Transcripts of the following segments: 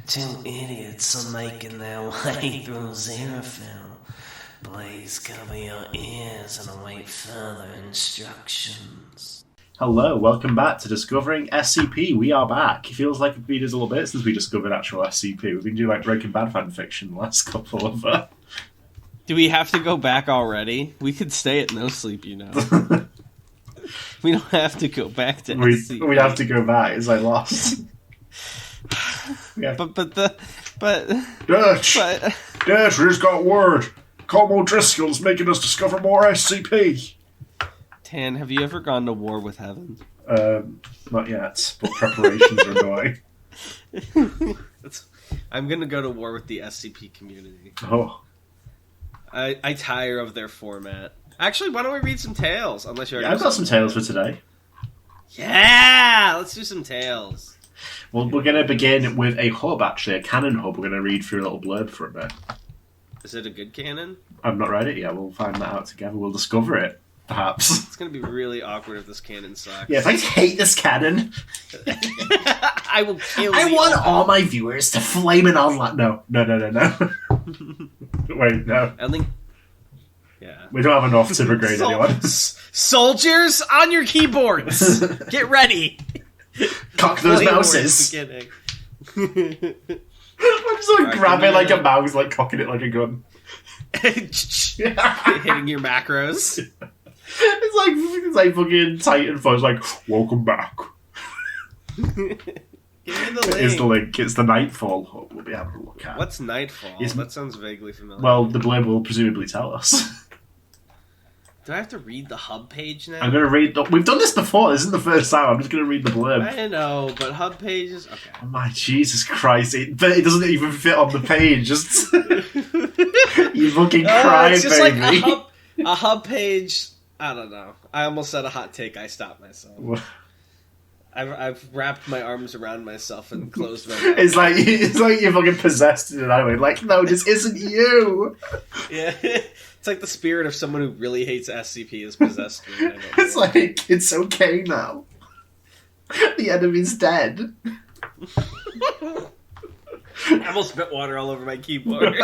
Two idiots are making their way through Xerophil. Please cover your ears and await further instructions. Hello, welcome back to Discovering SCP. We are back. It feels like it's been a little bit since we discovered actual SCP. We've been doing like Breaking Bad fan fiction the last couple of... Do we have to go back already? We could stay at No Sleep, you know. We don't have to go back to SCP. We have to go back. It's like Lost. Yeah. But Dutch, we just got word. Colm O'Driscoll's making us discover more SCP. Tan, have you ever gone to war with heaven? Not yet, but preparations are going. I'm gonna go to war with the SCP community. Oh. I tire of their format. Actually, why don't we read some tales? Unless you're. Yeah, I've got some tales for today. Yeah, let's do some tales. Well, we're going to begin with a hub, actually, a canon hub. We're going to read through a little blurb for a bit. Is it a good canon? I've not read it yet. We'll find that out together. We'll discover it, perhaps. It's going to be really awkward if this canon sucks. Yeah, if I hate this canon, I will kill you. I want all my viewers to flame it online. No. Wait, no. I think... Yeah. We don't have enough to degrade anyone. Soldiers, on your keyboards! Get ready! Cock those mouses! I'm just like grabbing like a mouse, like cocking it like a gun. Hitting your macros. It's like fucking Titanfall. It's like, welcome back. Give me the link. It's the link. It's the Nightfall hub we'll be having a look at. What's Nightfall? That sounds vaguely familiar. Well, the blurb will presumably tell us. Do I have to read the hub page now? I'm going to read... We've done this before. This isn't the first time. I'm just going to read the blurb. I know, but hub pages... Okay. Oh my Jesus Christ. It doesn't even fit on the page. Just... You fucking cry, it's just baby. Like a hub page... I don't know. I almost said a hot take. I stopped myself. What? I've wrapped my arms around myself and closed my mouth. It's like you're fucking possessed in an anime. Like, no, this isn't you. Yeah. It's like the spirit of someone who really hates SCP is possessed me. It's like, it's okay now. The enemy's dead. I almost spit water all over my keyboard.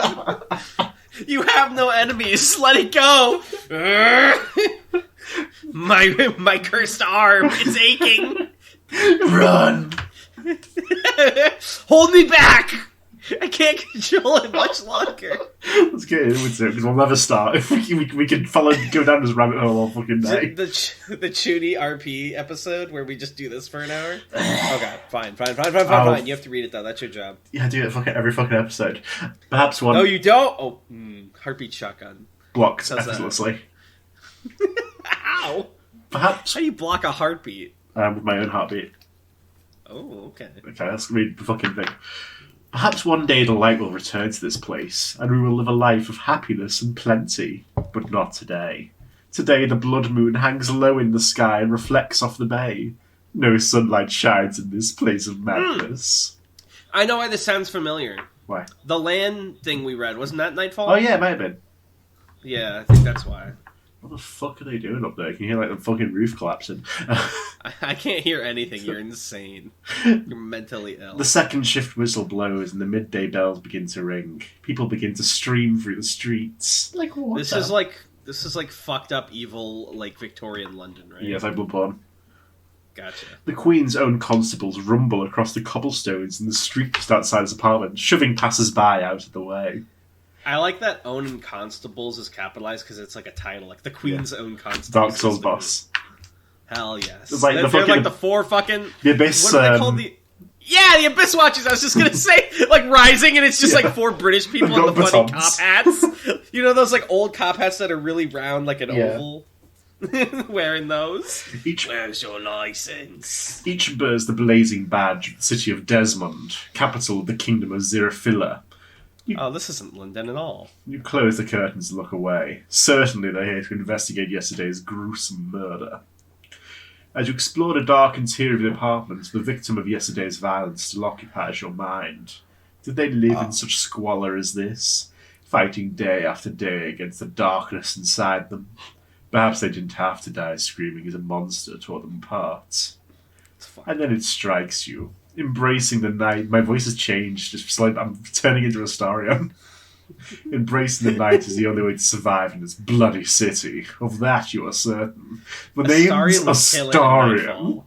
You have no enemies. Let it go. My cursed arm. It's aching. Run. Hold me back. I can't control it much longer. Let's get into it, because we'll never start. If we can go down this rabbit hole all fucking day. The Chudy RP episode where we just do this for an hour? Okay, fine. You have to read it, though. That's your job. Yeah, I do it every fucking episode. Perhaps one... No, you don't? Oh, heartbeat shotgun. Blocked effortlessly. Ow! Perhaps... How do you block a heartbeat? With my own heartbeat. Oh, okay. Okay, let's read the fucking thing. Perhaps one day the light will return to this place, and we will live a life of happiness and plenty. But not today. Today the blood moon hangs low in the sky and reflects off the bay. No sunlight shines in this place of madness. I know why this sounds familiar. Why? The land thing we read, wasn't that Nightfall? Oh yeah, it might have been. Yeah, I think that's why. What the fuck are they doing up there? Can you hear like the fucking roof collapsing? I can't hear anything. You're insane. You're mentally ill. The second shift whistle blows and the midday bells begin to ring. People begin to stream through the streets. Like what? This is like fucked up evil like Victorian London, right? Yes, like Bloodborne. Gotcha. The Queen's own constables rumble across the cobblestones in the street just outside his apartment, shoving passers-by out of the way. I like that "own constables" is capitalized because it's like a title, like the Queen's own constables. Dark Souls boss. Hell yes. It's like they're like the four fucking... The Abyss... What are they called? Yeah, the Abyss Watchers! I was just gonna say, like, Rising, and it's just like four British people in the funny cop hats. You know those like old cop hats that are really round like an oval? Wearing those. Where's your license? Each bears the blazing badge of the city of Desmond, capital of the kingdom of Xerophila. Oh, this isn't London at all. You close the curtains and look away. Certainly they're here to investigate yesterday's gruesome murder. As you explore the dark interior of the apartment, the victim of yesterday's violence still occupies your mind. Did they live in such squalor as this? Fighting day after day against the darkness inside them? Perhaps they didn't have to die screaming as a monster tore them apart. And then it strikes you. Embracing the night. My voice has changed. It's like I'm turning into Astarion. Embracing the night is the only way to survive in this bloody city. Of that you are certain. The name's Astarion.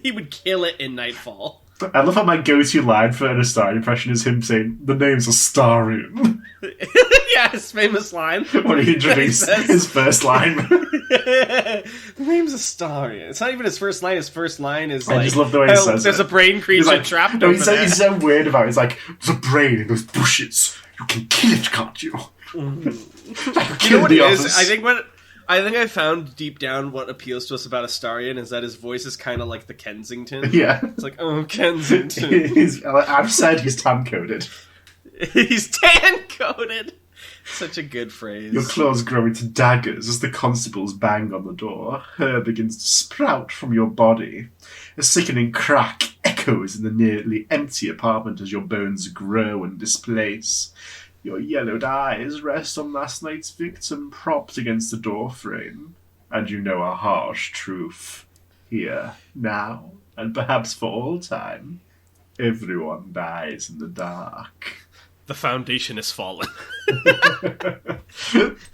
He would kill it in Nightfall. I love how my go-to line for an Astarion impression is him saying, "The name's Astarion." Yeah, his famous line. When he introduced his first line. The name's Astarion. It's not even his first line. His first line is like, I just love the way he says there's a brain creature trapped over there. He's so weird about it. He's like, "There's a brain in those bushes. You can kill it, can't you?" You know what it is? I think I found deep down what appeals to us about Astarion is that his voice is kind of like the Kensington. Yeah. It's like, oh, Kensington. I've said he's tan-coded. He's tan-coded. Such a good phrase. Your claws grow into daggers as the constables bang on the door. Hair begins to sprout from your body. A sickening crack echoes in the nearly empty apartment as your bones grow and displace. Your yellowed eyes rest on last night's victim propped against the doorframe. And you know a harsh truth. Here, now, and perhaps for all time, everyone dies in the dark. The foundation is fallen.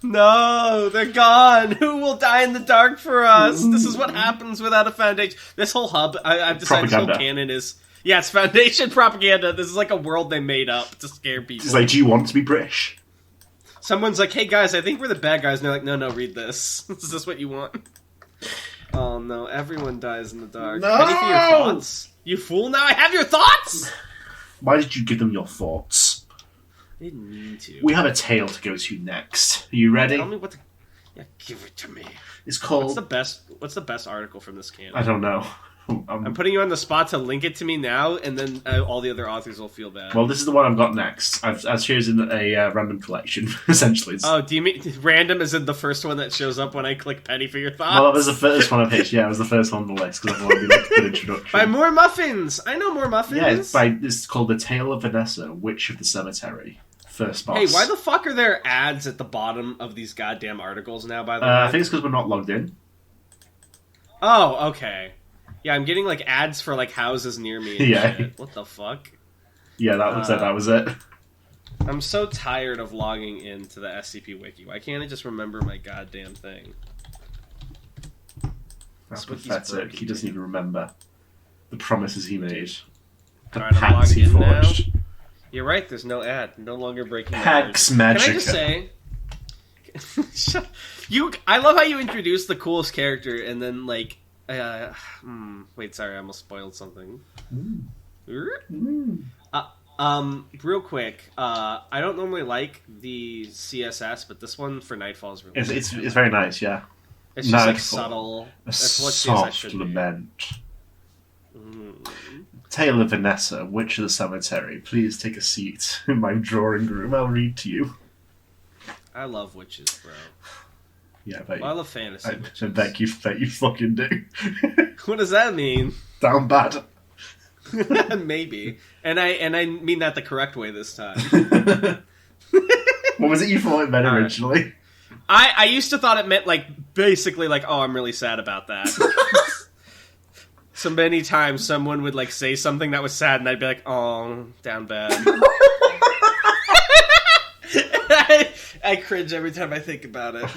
No, they're gone. Who will die in the dark for us? This is what happens without a foundation. This whole hub, I've decided this whole canon is... Yeah, it's Foundation propaganda. This is like a world they made up to scare people. It's like, do you want to be British? Someone's like, hey guys, I think we're the bad guys. And they're like, no, read this. Is this what you want? Oh no, everyone dies in the dark. No! Ready for your thoughts? You fool, now I have your thoughts! Why did you give them your thoughts? I didn't mean to. We have a tale to go to next. Are you ready? Tell me what the... Yeah, give it to me. It's called... What's the best article from this canon? I don't know. I'm putting you on the spot to link it to me now, and then all the other authors will feel bad. Well, this is the one I've got next. I've chosen a random collection, essentially. Oh, do you mean random is in the first one that shows up when I click Penny for your thoughts? Well, that was the first one I picked. Yeah, it was the first one on the list, because I thought it'd be like a good introduction. By More Muffins! I know More Muffins! Yeah, it's called The Tale of Vanessa, Witch of the Cemetery. First boss. Hey, why the fuck are there ads at the bottom of these goddamn articles now, by the way? I think it's because we're not logged in. Oh, okay. Yeah, I'm getting, like, ads for, like, houses near me and shit. What the fuck? Yeah, that was it. I'm so tired of logging into the SCP Wiki. Why can't I just remember my goddamn thing? That's pathetic. He doesn't even remember the promises he made. The Alright, I'm pacts he forged. now. You're right, there's no ad. No longer breaking Pax Magica. Can I just say... I love how you introduced the coolest character and then, like... wait, sorry, I almost spoiled something. Real quick, I don't normally like the CSS, but this one for Nightfall is really it's very nice, yeah. It's just like subtle. That's what soft lament. Tale of Vanessa, Witch of the Cemetery. Please take a seat in my drawing room. I'll read to you. I love witches, bro. Yeah, but I love fantasy. I bet you fucking do. What does that mean? Down bad. Maybe, and I mean that the correct way this time. What was it you thought it meant originally? I used to thought it meant like basically like, oh, I'm really sad about that. So many times someone would like say something that was sad, and I'd be like, oh, down bad. I cringe every time I think about it.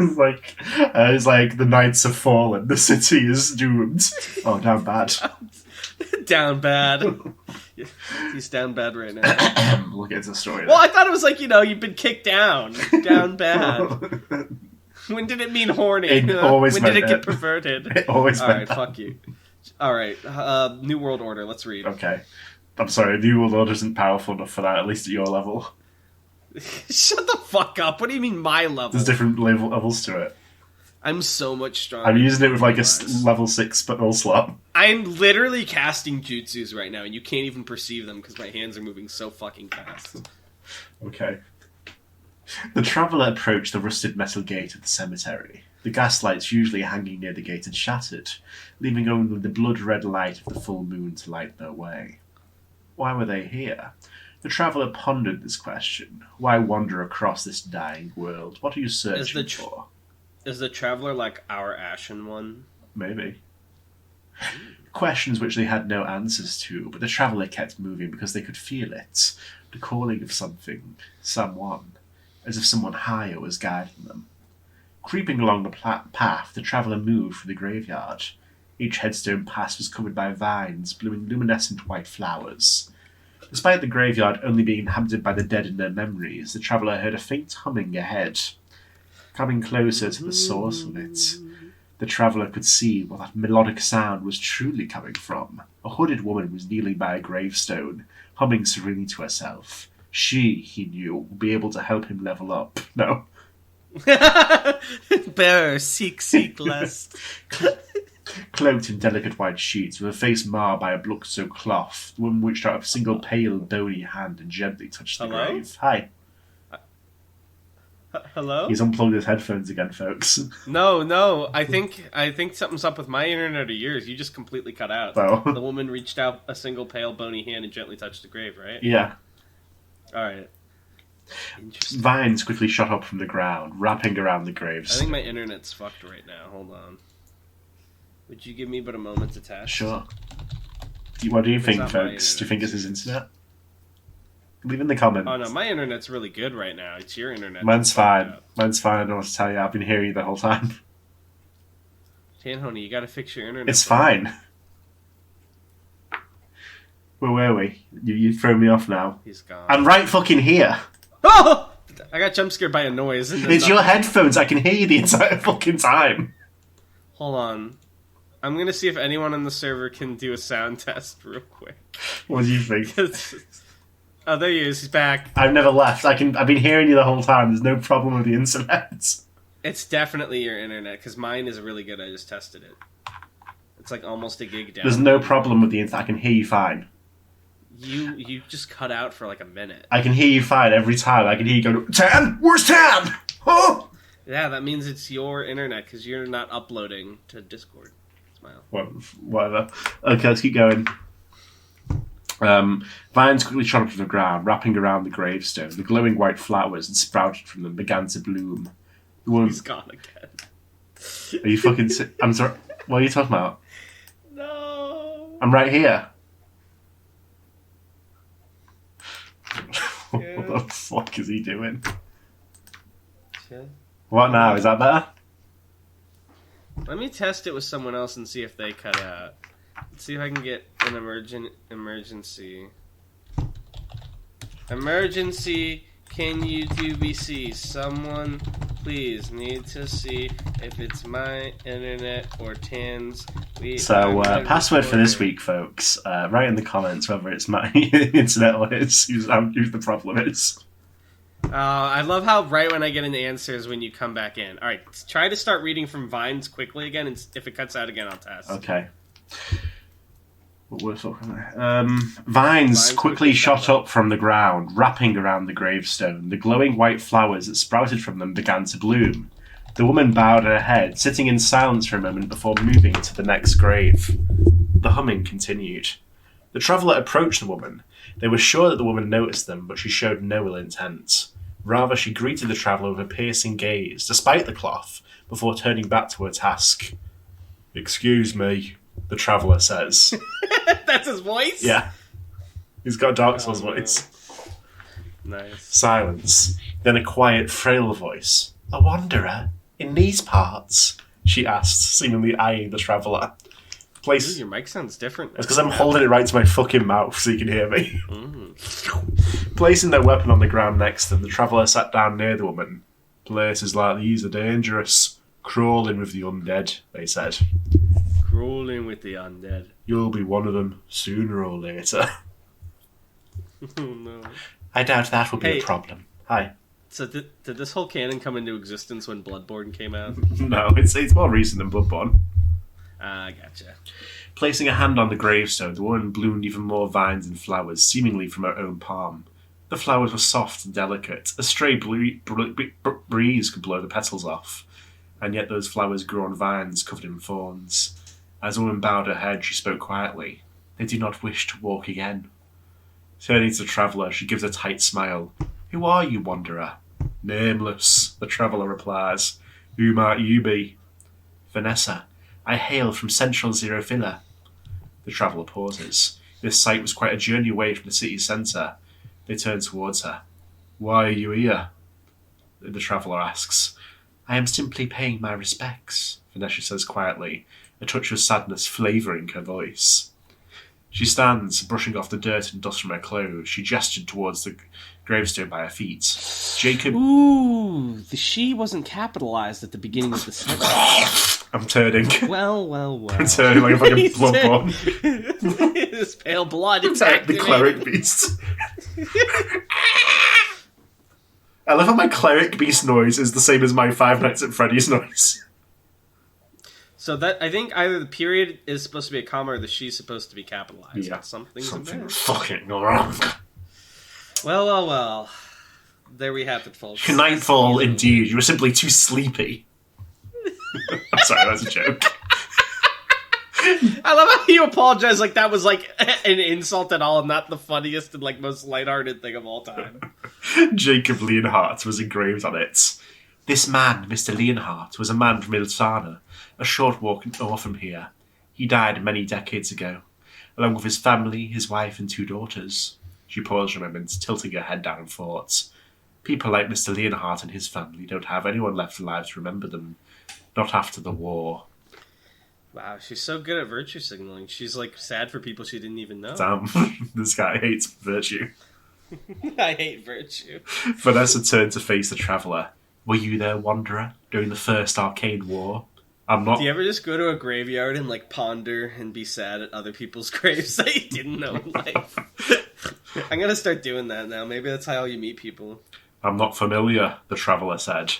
It's like the knights have fallen, the city is doomed. Oh, down bad. Down bad. He's down bad right now. We'll get to the story. Well, I thought it was like, you've been kicked down. Down bad. When did it mean horny? It always when meant did it that. Get perverted? It always meant Alright, that. fuck you. Alright, New World Order, let's read. Okay. I'm sorry, New World Order isn't powerful enough for that, at least at your level. Shut the fuck up. What do you mean my level? There's different levels to it. I'm so much stronger. I'm using it with like a level 6 spell slot. I'm literally casting jutsus right now, and you can't even perceive them because my hands are moving so fucking fast. Okay. The traveller approached the rusted metal gate of the cemetery. The gaslights usually hanging near the gate had shattered, leaving only the blood-red light of the full moon to light their way. Why were they here? The traveller pondered this question. Why wander across this dying world? What are you searching for? Is the traveller like our Ashen one? Maybe. Questions which they had no answers to, but the traveller kept moving because they could feel it, the calling of something, someone, as if someone higher was guiding them. Creeping along the path, the traveller moved through the graveyard. Each headstone pass was covered by vines, blooming luminescent white flowers. Despite the graveyard only being inhabited by the dead and their memories, the traveller heard a faint humming ahead. Coming closer to the source of it, the traveller could see where that melodic sound was truly coming from. A hooded woman was kneeling by a gravestone, humming serenely to herself. She, he knew, would be able to help him level up. No. Bearer, seek less. Cloaked in delicate white sheets, with her face marred by a blood-soaked cloth, the woman reached out a single pale, bony hand and gently touched the grave. Hi. Hello? He's unplugged his headphones again, folks. No. I think something's up with my internet or yours. You just completely cut out. Oh. The woman reached out a single pale, bony hand and gently touched the grave, right? Yeah. All right. Interesting. Vines quickly shot up from the ground, wrapping around the graves. I think my internet's fucked right now. Hold on. Would you give me but a moment to test? Sure. What do you think, folks? Do you think it's his internet? Leave in the comments. Oh no, my internet's really good right now. It's your internet. Mine's fine. Mine's fine. I don't know what to tell you. I've been hearing you the whole time. Tanhoney, you gotta fix your internet. It's fine. Where were we? You throw me off now. He's gone. I'm right fucking here. Oh! I got jump scared by a noise. It's your headphones. I can hear you the entire fucking time. Hold on. I'm gonna see if anyone on the server can do a sound test real quick. What do you think? Oh, there he is. He's back. I've never left. I've been hearing you the whole time. There's no problem with the internet. It's definitely your internet, because mine is really good. I just tested it. It's like almost a gig down. There's no problem with the internet. I can hear you fine. You just cut out for like a minute. I can hear you fine every time. I can hear you go, Tan? Where's Tan? Oh! Yeah, that means it's your internet, because you're not uploading to Discord. Smile. Whatever. Okay, let's keep going. Vines quickly shot up from the ground, wrapping around the gravestone. The glowing white flowers that sprouted from them began to bloom. He's gone again. Are you fucking sick? I'm sorry. What are you talking about? No. I'm right here. What the fuck is he doing? Shit. What now? Is that better? Let me test it with someone else and see if they cut out. Let's see if I can get an emergency. Emergency, can you do BC? Someone, please, need to see if it's my internet or Tan's. Password for this week, folks. Write in the comments whether it's my internet or who's the problem is. I love how right when I get an answer is when you come back in. Alright, try to start reading from Vines quickly again, and if it cuts out again, I'll test. Okay. Vines quickly shot up from the ground, wrapping around the gravestone. The glowing white flowers that sprouted from them began to bloom. The woman bowed her head, sitting in silence for a moment before moving to the next grave. The humming continued. The traveller approached the woman. They were sure that the woman noticed them, but she showed no ill intent. Rather, she greeted the traveller with a piercing gaze, despite the cloth, before turning back to her task. "Excuse me," the traveller says. That's his voice? Yeah. He's got Dark Souls voice. Nice. Silence. Then a quiet, frail voice. "A wanderer? In these parts?" she asked, seemingly eyeing the traveller. Ooh, your mic sounds different. It's because I'm holding it right to my fucking mouth so you can hear me. Placing their weapon on the ground next to them, the traveller sat down near the woman. "Places like these are dangerous. Crawling with the undead," they said. Crawling with the undead. "You'll be one of them, sooner or later." Oh no. "I doubt that will be a problem." Hi. So did this whole canon come into existence when Bloodborne came out? No, it's more recent than Bloodborne. Ah, gotcha. Placing a hand on the gravestone, the woman bloomed even more vines and flowers, seemingly from her own palm. The flowers were soft and delicate. A stray breeze could blow the petals off, and yet those flowers grew on vines covered in thorns. As the woman bowed her head, she spoke quietly. "They do not wish to walk again." Turning to the traveller, she gives a tight smile. "Who are you, wanderer?" "Nameless," the traveller replies. "Who might you be?" "Vanessa. I hail from Central Zero Villa." The traveller pauses. This site was quite a journey away from the city's centre. They turn towards her. Why are you here? The traveller asks. I am simply paying my respects, Vanessa says quietly, a touch of sadness flavouring her voice. She stands, brushing off the dirt and dust from her clothes. She gestured towards the gravestone by her feet. Jacob... Ooh, the she wasn't capitalized at the beginning of the sentence. I'm turning. Well. I'm turning like a fucking bloodborne. This pale blood is The cleric beast. I love how my cleric beast noise is the same as my Five Nights at Freddy's noise. So that I think either the period is supposed to be a comma or the she's supposed to be capitalized. Yeah, Something fucking wrong. Well. There we have it, folks. Nightfall, indeed. You were simply too sleepy. I'm sorry, that's a joke. I love how you apologize like that was like an insult at all and not the funniest and like most lighthearted thing of all time. Jacob Leonhardt was engraved on it. This man, Mr. Leonhardt, was a man from Ilsana, a short walk north from here. He died many decades ago, along with his family, his wife, and 2 daughters. She paused for a moment, tilting her head down in thought. People like Mr. Leonhardt and his family don't have anyone left alive to remember them. Not after the war. Wow, she's so good at virtue signaling. She's like sad for people she didn't even know. Damn, this guy hates virtue. I hate virtue. Vanessa turned to face the traveller. Were you there, Wanderer, during the First Arcane War? I'm not. Do you ever just go to a graveyard and like ponder and be sad at other people's graves that you didn't know in life? I'm gonna start doing that now. Maybe that's how you meet people. I'm not familiar, the traveller said.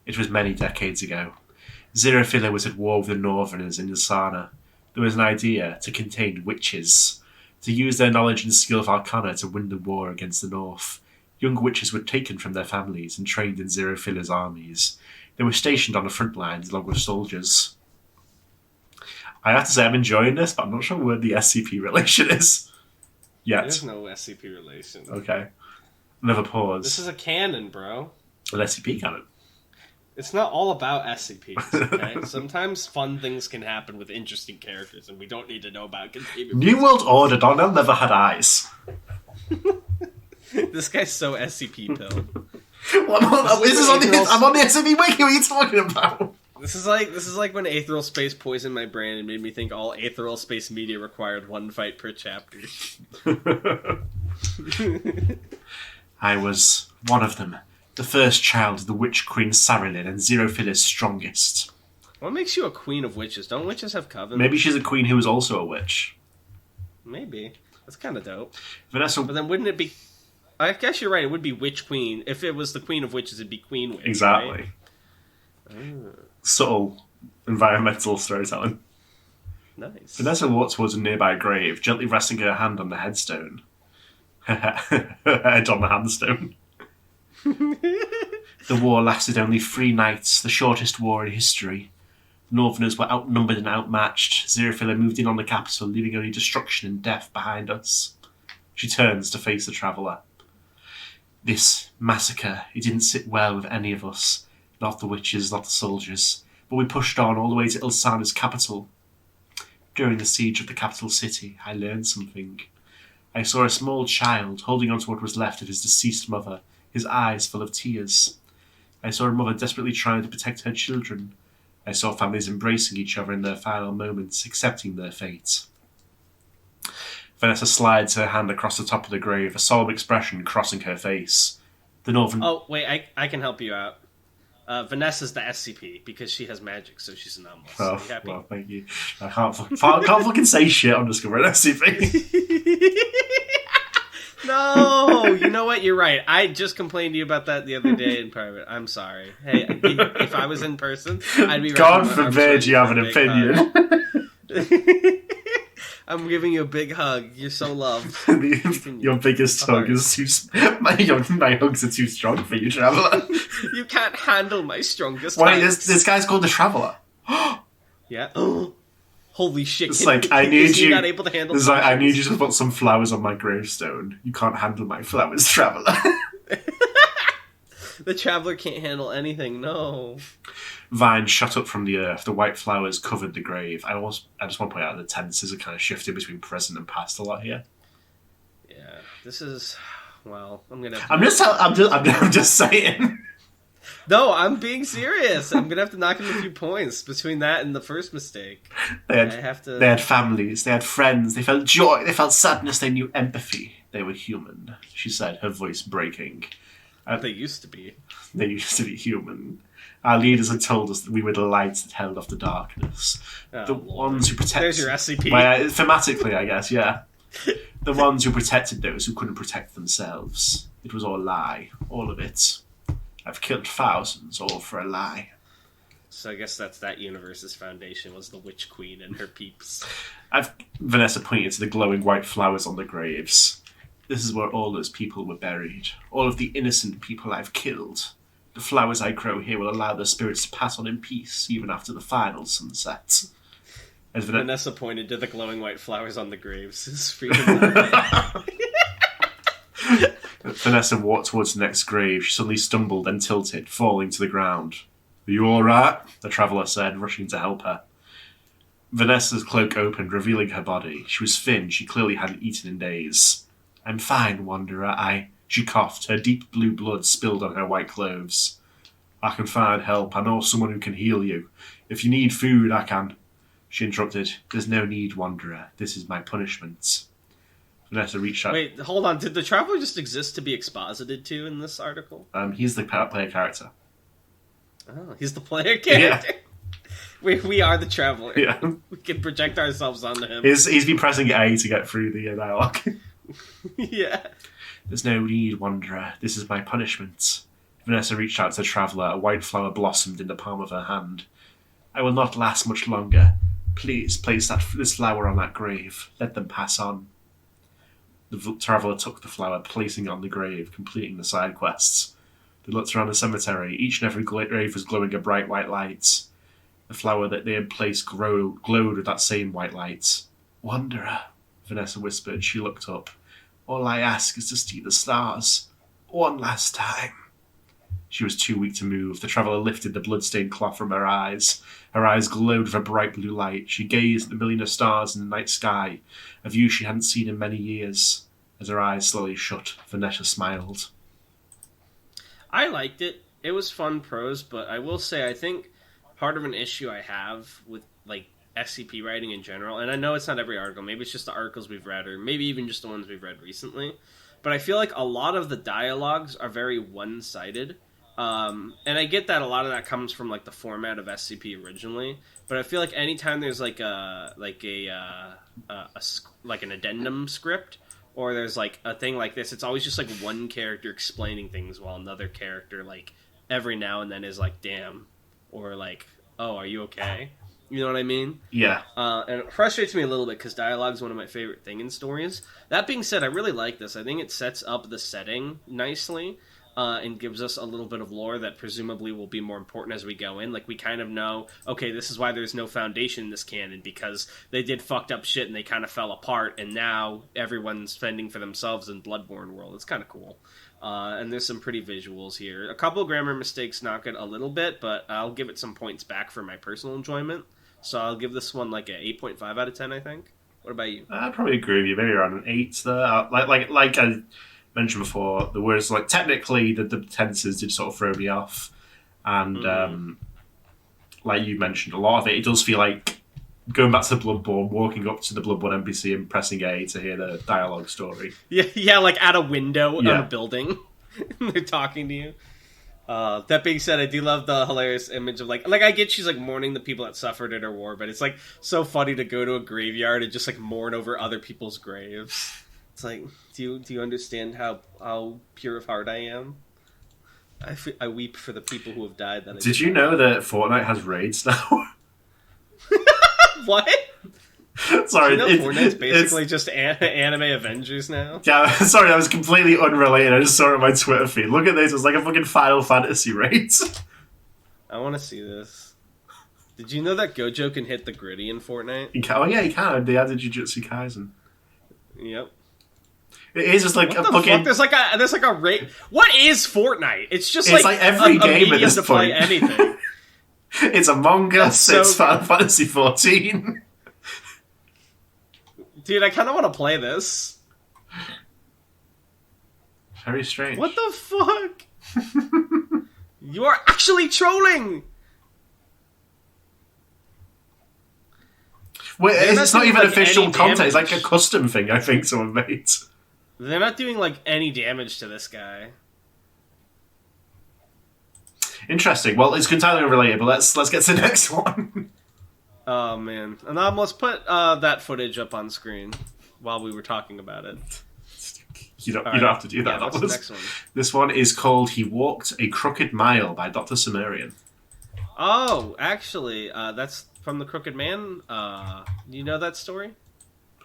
It was many decades ago. Zerafilla was at war with the Northerners in Ilsana. There was an idea to contain witches, to use their knowledge and skill of Arcana to win the war against the North. Young witches were taken from their families and trained in Zerafilla's armies. They were stationed on the front lines along with soldiers. I have to say I'm enjoying this, but I'm not sure where the SCP relation is. Yet. There's no SCP relation. Okay. Another pause. This is a canon, bro. An SCP canon. It's not all about SCPs, okay? Sometimes fun things can happen with interesting characters, and we don't need to know about containment. New World Order, Donnell never had eyes. This guy's so SCP pilled. I'm on the SCP wiki, what are you talking about? This is like when Aetheral Space poisoned my brain and made me think all Aetheral Space media required 1 fight per chapter. I was one of them. The first child of the Witch Queen Sarilyn and Zerophila's strongest. What makes you a queen of witches? Don't witches have covens? Maybe she's a queen who was also a witch. Maybe. That's kind of dope. Vanessa... But then wouldn't it be... I guess you're right, it would be Witch Queen. If it was the Queen of Witches, it'd be Queen Witch, exactly. Right? Subtle environmental storytelling. Nice. Vanessa walked towards a nearby grave, gently resting her hand on the headstone. Her head on the handstone. The war lasted only 3 nights, the shortest war in history. The Northerners were outnumbered and outmatched. Zeraphila moved in on the capital, leaving only destruction and death behind us. She turns to face the traveller. This massacre, it didn't sit well with any of us. Not the witches, not the soldiers. But we pushed on all the way to Ilsana's capital. During the siege of the capital city, I learned something. I saw a small child holding on to what was left of his deceased mother, his eyes full of tears. I saw a mother desperately trying to protect her children. I saw families embracing each other in their final moments, accepting their fate. Vanessa slides her hand across the top of the grave, a solemn expression crossing her face. The Northern... Oh, wait, I can help you out. Vanessa's the SCP, because she has magic, so she's anomalous. Oh, well, thank you. I can't fucking say shit on Discover an SCP. No, you know what? You're right. I just complained to you about that the other day in private. I'm sorry. Hey, if I was in person, I'd be... God forbid you have an opinion. I'm giving you a big hug. You're so loved. Your biggest hug is too... My hugs are too strong for you, Traveller. You can't handle my strongest Wait, hugs. this guy's called the Traveller. Yeah. Holy shit. It's like, I need you... not able to handle it's like, I need you to put some flowers on my gravestone. You can't handle my flowers, Traveller. The traveler can't handle anything, no. Vines shot up from the earth. The white flowers covered the grave. I just want to point out the tenses are kind of shifting between present and past a lot here. Yeah, this is... Well, I'm just saying. No, I'm being serious. I'm gonna have to knock him a few points between that and the first mistake. They had families. They had friends. They felt joy. They felt sadness. They knew empathy. They were human, she said, her voice breaking. They used to be. They used to be human. Our leaders had told us that we were the light that held off the darkness. Oh, the Lord. ones who protect... There's your SCP. Well, thematically, I guess, yeah. The ones who protected those who couldn't protect themselves. It was all a lie. All of it. I've killed thousands, all for a lie. So I guess that's that universe's foundation, was the Witch Queen and her peeps. Vanessa pointed to the glowing white flowers on the graves. This is where all those people were buried. All of the innocent people I've killed. The flowers I grow here will allow their spirits to pass on in peace, even after the final sunset. As Vanessa pointed to the glowing white flowers on the graves. His freedom. Vanessa walked towards the next grave. She suddenly stumbled and tilted, falling to the ground. Are you all right? The traveller said, rushing to help her. Vanessa's cloak opened, revealing her body. She was thin. She clearly hadn't eaten in days. I'm fine, Wanderer. She coughed. Her deep blue blood spilled on her white clothes. I can find help. I know someone who can heal you. If you need food, I can... She interrupted. There's no need, Wanderer. This is my punishment. Vanessa reached out. Wait, hold on. Did the traveler just exist to be exposited to in this article? He's the player character. Oh, he's the player character? Yeah. We are the traveler. Yeah. We can project ourselves onto him. He's been pressing A to get through the dialogue. Yeah. There's no need, Wanderer. This is my punishment. Vanessa reached out to the traveller. A white flower blossomed in the palm of her hand. I will not last much longer. Please place this flower on that grave. Let them pass on. The traveller took the flower, placing it on the grave, completing the side quests. They looked around the cemetery. Each and every grave was glowing a bright white light. The flower that they had placed glowed with that same white light. Wanderer, Vanessa whispered. She looked up. All I ask is to see the stars. One last time. She was too weak to move. The traveller lifted the blood-stained cloth from her eyes. Her eyes glowed with a bright blue light. She gazed at the million of stars in the night sky, a view she hadn't seen in many years. As her eyes slowly shut, Vanessa smiled. I liked it. It was fun prose, but I will say I think part of an issue I have with like SCP writing in general, and I know it's not every article, maybe it's just the articles we've read, or maybe even just the ones we've read recently, but I feel like a lot of the dialogues are very one-sided. And I get that a lot of that comes from like the format of SCP originally, but I feel like anytime there's like an addendum script, or there's like a thing like this, it's always just like one character explaining things while another character like every now and then is like, damn, or like, oh, are you okay? You know what I mean? Yeah. And it frustrates me a little bit because dialogue is one of my favorite things in stories. That being said, I really like this. I think it sets up the setting nicely. And gives us a little bit of lore that presumably will be more important as we go in. Like, we kind of know, okay, this is why there's no foundation in this canon, because they did fucked up shit and they kind of fell apart, and now everyone's fending for themselves in Bloodborne world. It's kind of cool. And there's some pretty visuals here. A couple of grammar mistakes knock it a little bit, but I'll give it some points back for my personal enjoyment. So I'll give this one like an 8.5 out of 10, I think. What about you? I'd probably agree with you. Maybe around an 8 there. Like I mentioned before, the words like technically the tenses did sort of throw me off, and like you mentioned, a lot of it does feel like going back to the Bloodborne, walking up to the Bloodborne NPC and pressing A to hear the dialogue story. Yeah, like at a window on a building, they're talking to you. That being said, I do love the hilarious image of like I get she's like mourning the people that suffered in her war, but it's like so funny to go to a graveyard and just like mourn over other people's graves. It's like, do you understand how pure of heart I am? I weep for the people who have died. Did you know that Fortnite has raids now? What? Sorry, do you know Fortnite's basically just anime Avengers now? Yeah, sorry, that was completely unrelated. I just saw it on my Twitter feed. Look at this, it's like a fucking Final Fantasy raid. I want to see this. Did you know that Gojo can hit the gritty in Fortnite? Oh yeah, he can. They added Jujutsu Kaisen. Yep. It is just like what the fuck? There's like a rate. What is Fortnite? It's just like every game at this to point. Play anything. It's Among Us. So it's Final Fantasy 14. Dude, I kind of want to play this. Very strange. What the fuck? You are actually trolling. Wait, it's not even official content. It's like a custom thing. I think someone made. They're not doing like any damage to this guy. Interesting. Well, it's entirely unrelated, but let's get to the next one. Oh man, and let's put that footage up on screen while we were talking about it. You don't have to do that. Yeah, what's the next one? This one is called "He Walked a Crooked Mile" by Dr. Sumerian. Oh, actually, that's from the Crooked Man. You know that story?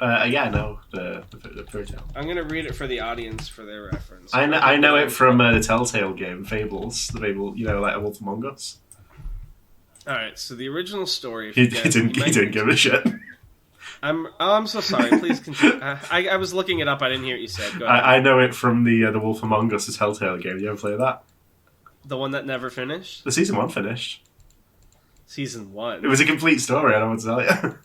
Yeah, I know the fairy tale. I'm gonna read it for the audience for their reference. I know it from the Telltale game, Fables. The Fable, like A Wolf Among Us. All right, so the original story. He didn't give a shit. I'm so sorry. Please continue. I was looking it up. I didn't hear what you said. Go ahead. I know it from the Wolf Among Us, the Telltale game. You ever play that? The one that never finished? The season 1 finished. Season 1? It was a complete story, I don't want to tell you.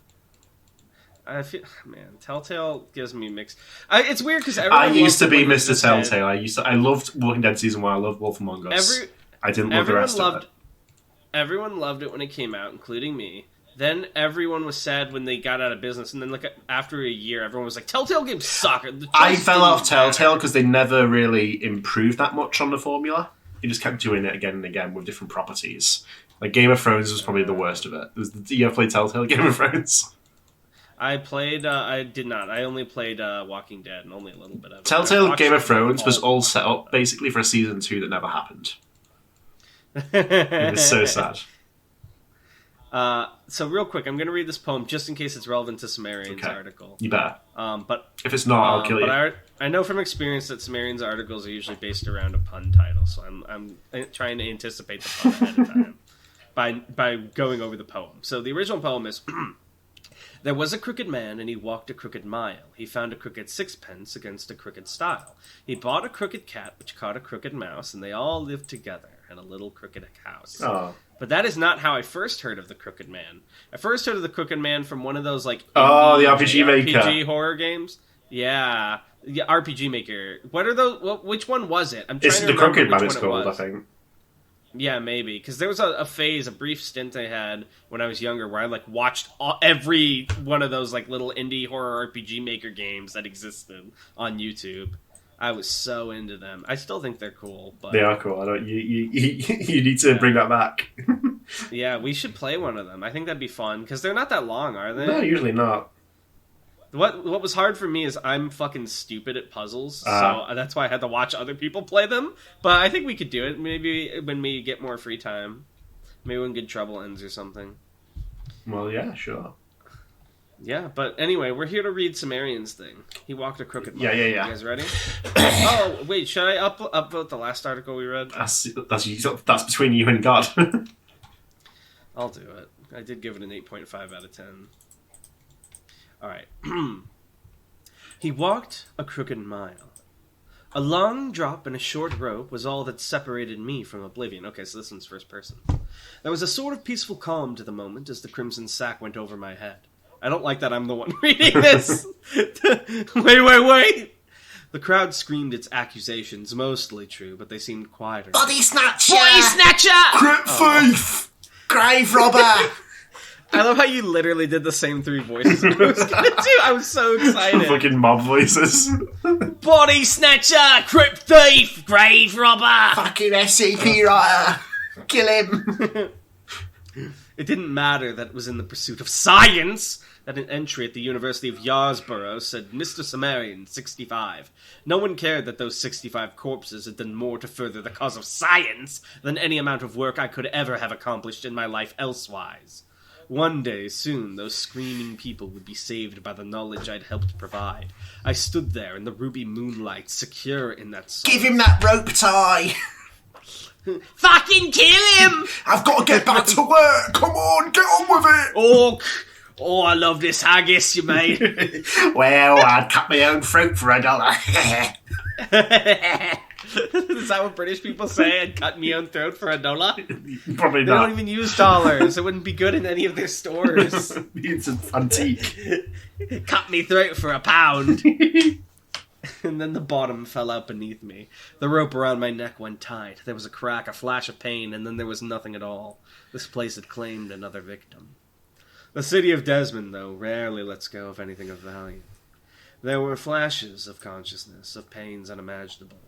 I feel, man, Telltale gives me mixed... it's weird because everyone... I used to be Mr. Telltale. I loved Walking Dead Season 1, I loved Wolf Among Us. I didn't love the rest of it. Everyone loved it when it came out, including me. Then everyone was sad when they got out of business, and then like after a year, everyone was like, "Telltale games suck." I fell off Telltale because they never really improved that much on the formula. They just kept doing it again and again with different properties. Like Game of Thrones was probably the worst of it. You ever played Telltale Game of Thrones? I played. I did not. I only played Walking Dead and only a little bit of it. Telltale Game of Thrones was all set up basically for a season 2 that never happened. It was so sad. So real quick, I'm going to read this poem just in case it's relevant to Sumerian's article. You better. But if it's not, I'll kill you. But I know from experience that Sumerian's articles are usually based around a pun title, so I'm trying to anticipate the pun ahead of time by going over the poem. So the original poem is... There was a crooked man, and he walked a crooked mile. He found a crooked sixpence against a crooked stile. He bought a crooked cat, which caught a crooked mouse, and they all lived together in a little crooked house. Oh. But that is not how I first heard of the Crooked Man. I first heard of the Crooked Man from one of those, like... the RPG Maker. RPG horror games. Yeah. RPG Maker. What are those... Which one was it? I'm trying it's to the remember Crooked Man which it's one called, it was. I think. Yeah, maybe. Because there was a phase, a brief stint I had when I was younger where I, like, watched every one of those, like, little indie horror RPG Maker games that existed on YouTube. I was so into them. I still think they're cool, but... They are cool. You need to bring that back. Yeah, we should play one of them. I think that'd be fun, because they're not that long, are they? No, usually not. What was hard for me is I'm fucking stupid at puzzles, so that's why I had to watch other people play them. But I think we could do it, maybe when we get more free time. Maybe when Good Trouble ends or something. Well, yeah, sure. Yeah, but anyway, we're here to read Sumerian's thing. He walked a crooked mile. Yeah. You guys ready? Oh, wait, should I upvote the last article we read? That's between you and God. I'll do it. I did give it an 8.5 out of 10. Alright. He walked a crooked mile. A long drop and a short rope was all that separated me from oblivion. Okay, so this one's first person. There was a sort of peaceful calm to the moment as the crimson sack went over my head. I don't like that I'm the one reading this. Wait. The crowd screamed its accusations, mostly true, but they seemed quieter. Body snatcher! Body snatcher! Crypt thief! Grave robber! I love how you literally did the same 3 voices I was gonna do. I was so excited. Fucking mob voices. Body snatcher! Crypt thief! Grave robber! Fucking SCP writer! Kill him! It didn't matter that it was in the pursuit of science that an entry at the University of Yarsborough said Mr. Sumerian, 65. No one cared that those 65 corpses had done more to further the cause of science than any amount of work I could ever have accomplished in my life elsewise. One day, soon, those screaming people would be saved by the knowledge I'd helped provide. I stood there in the ruby moonlight, secure in that song. Give him that rope tie! Fucking kill him! I've got to get back to work! Come on, get on with it! Oh, I love this haggis you made. Well, I'd cut my own throat for $1. Is that what British people say? I'd cut my own throat for $1? Probably They not. don't even use dollars. It wouldn't be good in any of their stores. It's an antique. Cut me throat for £1. And then the bottom fell out beneath me. The rope around my neck went tight. There was a crack, a flash of pain, and then there was nothing at all. This place had claimed another victim. The city of Desmond, though, rarely lets go of anything of value. There were flashes of consciousness, of pains unimaginable.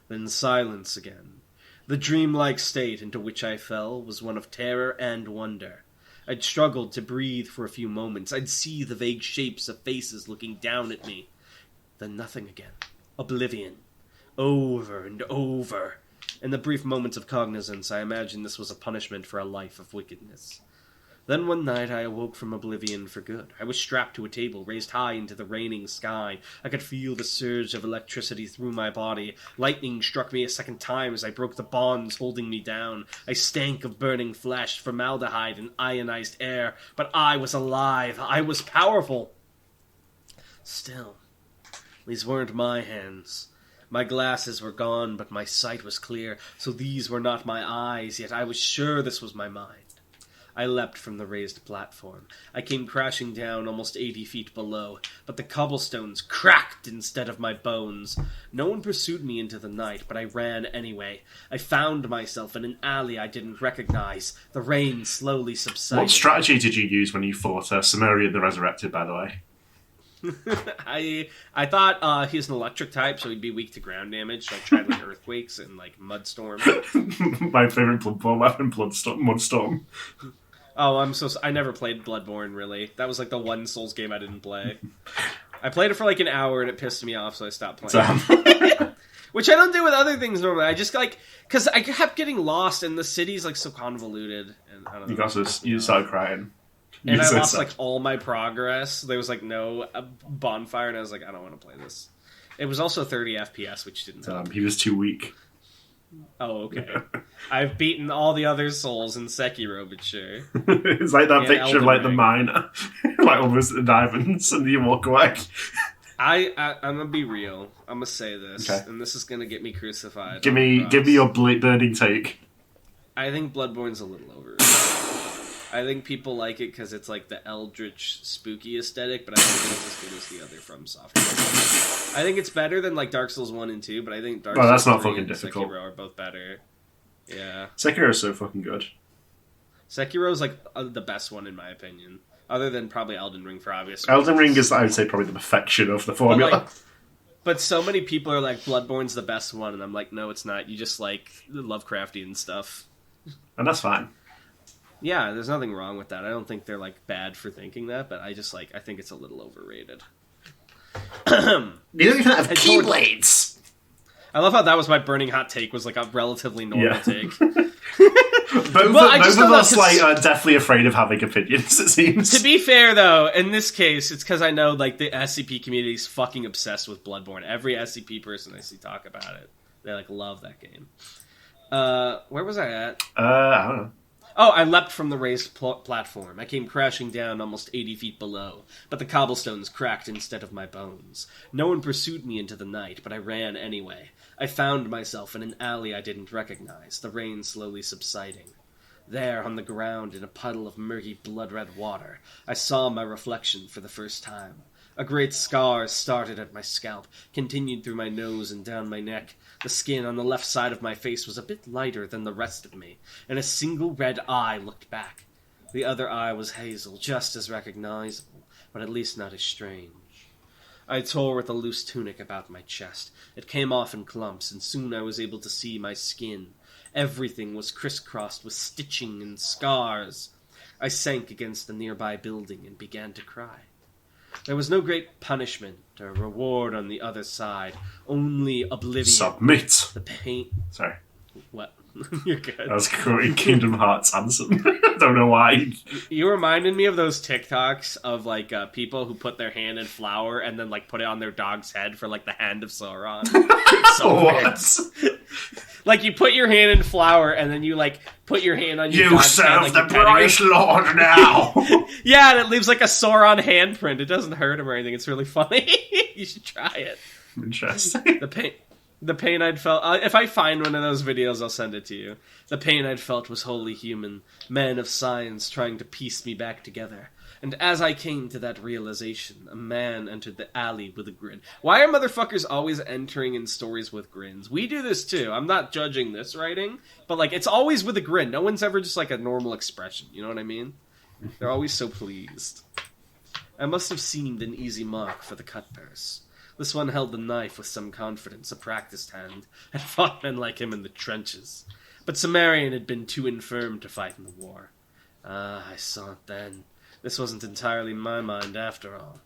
Then silence again. The dreamlike state into which I fell was one of terror and wonder. I'd struggled to breathe for a few moments. I'd see the vague shapes of faces looking down at me. Then nothing again. Oblivion. Over and over. In the brief moments of cognizance, I imagined this was a punishment for a life of wickedness. Then one night I awoke from oblivion for good. I was strapped to a table, raised high into the raining sky. I could feel the surge of electricity through my body. Lightning struck me a second time as I broke the bonds holding me down. I stank of burning flesh, formaldehyde, and ionized air. But I was alive. I was powerful. Still, these weren't my hands. My glasses were gone, but my sight was clear, so these were not my eyes, yet I was sure this was my mind. I leapt from the raised platform. I came crashing down almost 80 feet below, but the cobblestones cracked instead of my bones. No one pursued me into the night, but I ran anyway. I found myself in an alley I didn't recognize. The rain slowly subsided. What strategy did you use when you fought Sumerian the Resurrected, by the way? I thought he's an electric type, so he'd be weak to ground damage. So I tried like earthquakes and like mudstorm. My favourite Bloodborne weapon, Mudstorm. Oh, I never played Bloodborne, really. That was like the one Souls game I didn't play. I played it for like an hour and it pissed me off, so I stopped playing. Which I don't do with other things normally. I just like, because I kept getting lost and the city's like so convoluted. And I don't know. You started crying. And I lost like all my progress. There was like no bonfire and I was like, I don't want to play this. It was also 30 FPS, which didn't help. He was too weak. Oh, okay. I've beaten all the other Souls in Sekiro, but sure. It's like that picture of like Ring. the miner, like almost at the diamonds, and you walk away. I'm gonna be real. I'm gonna say this, Okay. and this is gonna get me crucified. Give me your burning take. I think Bloodborne's a little overrated. I think people like it because it's like the eldritch, spooky aesthetic, but I don't think it's as good as the other From Software. I think it's better than like Dark Souls 1 and 2, but I think Dark Souls that's not 3 fucking and difficult. Sekiro are both better. Yeah. Sekiro's so fucking good. Sekiro's like the best one in my opinion, other than probably Elden Ring for obvious reasons. Elden Ring is, I would say, probably the perfection of the formula. But so many people are like, Bloodborne's the best one, and I'm like, no, it's not. You just like Lovecraftian stuff. And that's fine. Yeah, there's nothing wrong with that. I don't think they're like bad for thinking that, but I think it's a little overrated. You don't even have keyblades! I love how that was my burning hot take, was like a relatively normal take. Both of us are definitely afraid of having opinions, it seems. To be fair, though, in this case, it's because I know like the SCP community is fucking obsessed with Bloodborne. Every SCP person I see talk about it, they like love that game. Where was I at? I don't know. Oh, I leapt from the raised platform. I came crashing down almost 80 feet below, but the cobblestones cracked instead of my bones. No one pursued me into the night, but I ran anyway. I found myself in an alley I didn't recognize, the rain slowly subsiding. There, on the ground, in a puddle of murky blood-red water, I saw my reflection for the first time. A great scar started at my scalp, continued through my nose and down my neck. The skin on the left side of my face was a bit lighter than the rest of me, and a single red eye looked back. The other eye was hazel, just as recognizable, but at least not as strange. I tore at the loose tunic about my chest. It came off in clumps, and soon I was able to see my skin. Everything was crisscrossed with stitching and scars. I sank against a nearby building and began to cry. There was no great punishment or reward on the other side, only oblivion. Submit. The pain. Sorry. What? You're good. That was quoting Kingdom Hearts Ansem. Don't know why. You reminded me of those TikToks of like people who put their hand in flour and then like put it on their dog's head for like the hand of Sauron. So what? Like you put your hand in flour and then you like put your hand on your You dog's head, serve like, the British Lord now. Yeah, and it leaves like a Sauron handprint. It doesn't hurt him or anything. It's really funny. You should try it. Interesting. The pain I'd felt... if I find one of those videos, I'll send it to you. The pain I'd felt was wholly human. Men of science trying to piece me back together. And as I came to that realization, a man entered the alley with a grin. Why are motherfuckers always entering in stories with grins? We do this too. I'm not judging this writing, but like it's always with a grin. No one's ever just like a normal expression. You know what I mean? They're always so pleased. I must have seemed an easy mark for the cut purse. This one held the knife with some confidence, a practiced hand, and fought men like him in the trenches. But Cimmerian had been too infirm to fight in the war. I saw it then. This wasn't entirely my mind after all.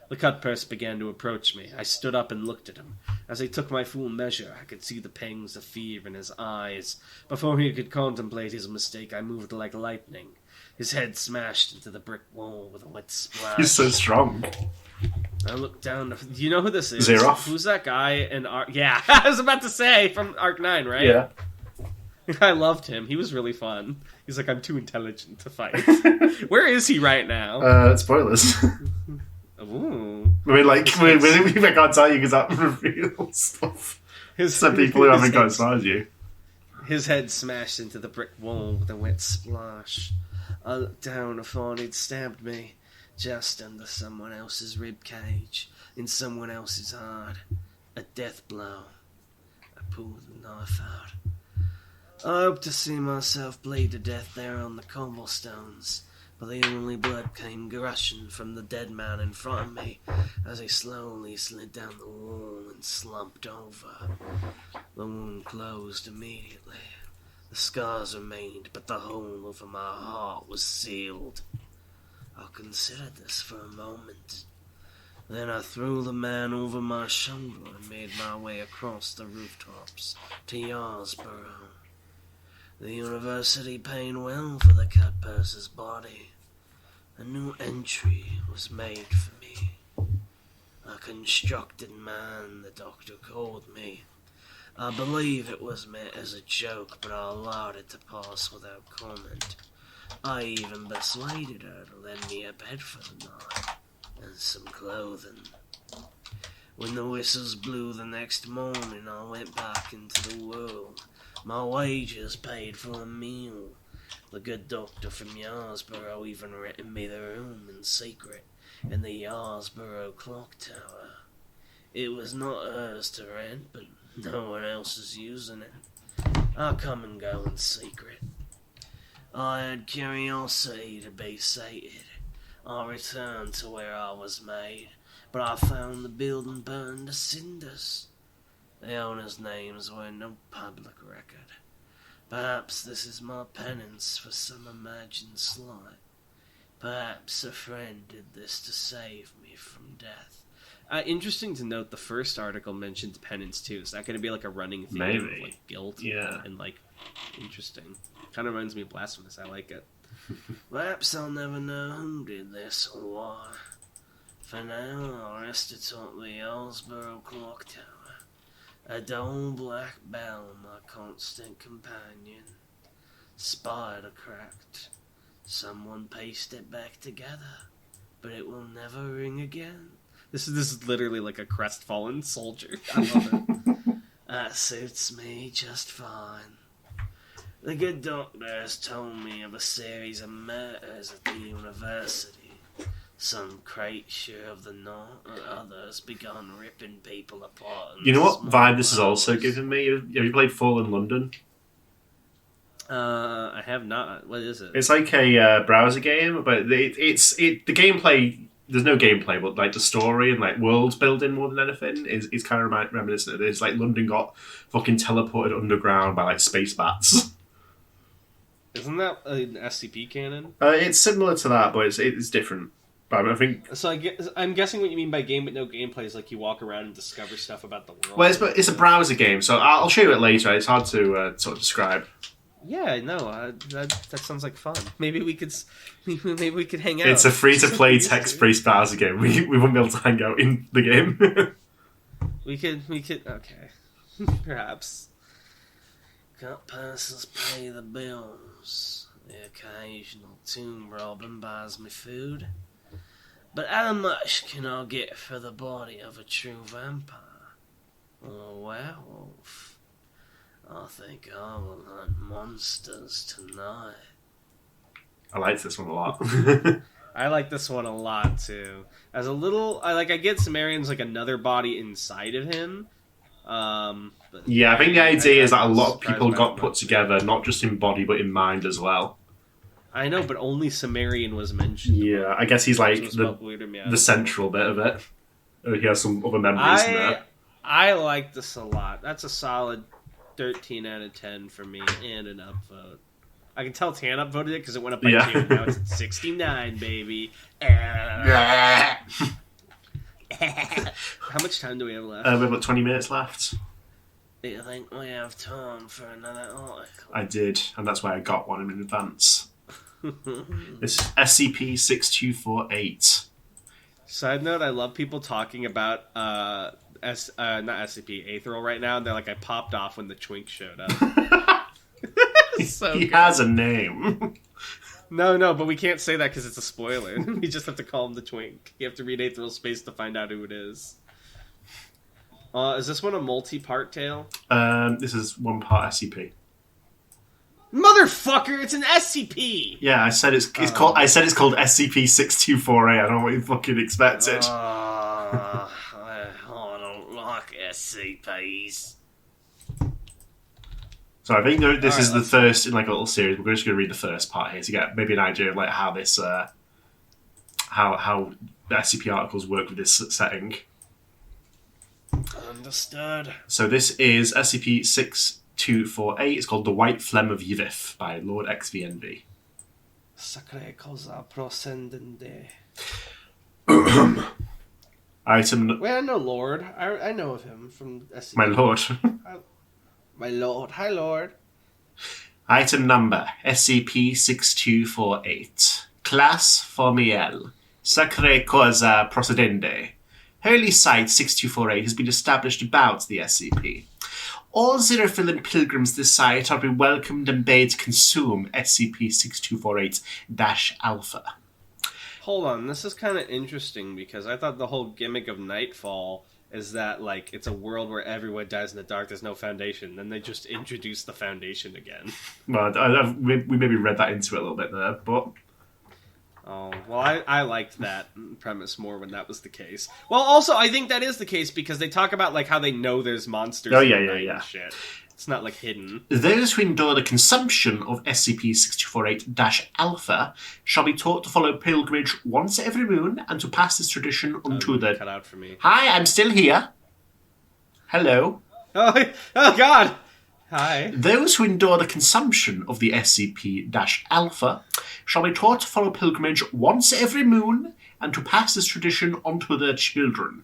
The cut purse began to approach me. I stood up and looked at him. As I took my full measure, I could see the pangs of fear in his eyes. Before he could contemplate his mistake, I moved like lightning. His head smashed into the brick wall with a wet splash. He's so strong. I looked down. Do you know who this is? Zeroff? Who's that guy in Arc? Yeah, I was about to say from Arc 9, right? Yeah. I loved him. He was really fun. He's like, I'm too intelligent to fight. Where is he right now? Spoilers. Ooh. I mean, like, I can't tell you because that reveals stuff. Some people who haven't got as far as you. His head smashed into the brick wall with a wet splash. I looked down and thought he'd stabbed me. Just under someone else's rib cage, in someone else's heart. A death blow. I pulled the knife out. I hoped to see myself bleed to death there on the cobblestones, but the only blood came gushing from the dead man in front of me as he slowly slid down the wall and slumped over. The wound closed immediately. The scars remained, but the hole over my heart was sealed. I considered this for a moment. Then I threw the man over my shoulder and made my way across the rooftops to Yarsborough. The university paid well for the cut purse's body. A new entry was made for me. A constructed man, the doctor called me. I believe it was meant as a joke, but I allowed it to pass without comment. I even persuaded her to lend me a bed for the night, and some clothing. When the whistles blew the next morning, I went back into the world. My wages paid for a meal. The good doctor from Yarsborough even rented me the room in secret in the Yarsborough clock tower. It was not hers to rent, but no one else is using it. I come and go in secret. I had curiosity to be sated. I returned to where I was made, but I found the building burned to cinders. The owners' names were in no public record. Perhaps this is my penance for some imagined slight. Perhaps a friend did this to save me from death. Interesting to note, the first article mentioned penance too. Is that going to be like a running theme of like guilt? Yeah. And like, interesting. Kind of reminds me of Blasphemous. I like it. Perhaps I'll never know who did this or why. For now, I'll rest atop the Yarsborough clock tower. A dull black bell, my constant companion. Spider cracked. Someone pieced it back together, but it will never ring again. This is literally like a crestfallen soldier. I love it. That suits me just fine. The good doctor has told me of a series of murders at the university. Some creature of the night or others begun ripping people apart. You know what vibe this is also giving me? Have you played Fallen London? I have not. What is it? It's like a browser game, but the gameplay. There's no gameplay, but like the story and like world building more than anything is kind of reminiscent of this. Like London got fucking teleported underground by like space bats. Isn't that an SCP canon? It's similar to that, but it's different. But I think... So I'm guessing what you mean by game but no gameplay is like you walk around and discover stuff about the world. Well, it's a browser game, so I'll show you it later. It's hard to sort of describe. Yeah, no, that sounds like fun. Maybe we could hang out. It's a free-to-play text-based browser game. We wouldn't be able to hang out in the game. we could. Okay, perhaps. Got persons pay the bills. The occasional tomb robin buys me food. But how much can I get for the body of a true vampire? Or a werewolf? I think I will hunt monsters tonight. I like this one a lot. I like this one a lot too. As a little, I get Sumerian's like another body inside of him. Yeah, I think the idea is that a lot of people got put together, not just in body but in mind as well. I know, but only Sumerian was mentioned. Yeah, I guess he's like the central bit of it. He has some other memories in there. I like this a lot. That's a solid 13 out of 10 for me and an upvote. I can tell Tan upvoted it because it went up by 2. Now it's at 69, baby. How much time do we have left? We have about 20 minutes left. Do you think we have time for another article? I did, and that's why I got one in advance. This is SCP-6248. Side note, I love people talking about not SCP, Aetherol right now, and they're like, I popped off when the twink showed up. He has a name. No, but we can't say that because it's a spoiler. We just have to call him the twink. You have to read Aetherol Space to find out who it is. Is this one a multi-part tale? This is one part SCP. Motherfucker, it's an SCP. Yeah, I said it's called. I said it's called SCP-6248. I don't know what you fucking expected. I don't like SCPs. So I think this is the first in like a little series. We're just going to read the first part here to get maybe an idea of like how this, how the SCP articles work with this setting. Understood. So this is SCP-6248. It's called The White Phlegm of Yvith by Lord XVNV. Sacre cosa procedende. Item... Wait, I know Lord. I know of him from SCP. My lord. My lord. Hi, Lord. Item number SCP-6248. Class Formiel. Sacre cosa procedende. Holy Site 6248 has been established about the SCP. All Xerophilan pilgrims to this site are to be welcomed and bade to consume SCP-6248-Alpha. Hold on, this is kind of interesting because I thought the whole gimmick of Nightfall is that, like, it's a world where everyone dies in the dark, there's no foundation. Then they just introduce the foundation again. Well, we maybe read that into it a little bit there, but... Oh, well, I liked that premise more when that was the case. Well, also, I think that is the case because they talk about, like, how they know there's monsters and shit. It's not, like, hidden. Those who endure the consumption of SCP-6248-Alpha shall be taught to follow pilgrimage once every moon and to pass this tradition unto the... Cut out for me. Hi, I'm still here. Hello. Oh God! Hi. Those who endure the consumption of the SCP-Alpha shall be taught to follow pilgrimage once every moon and to pass this tradition onto their children.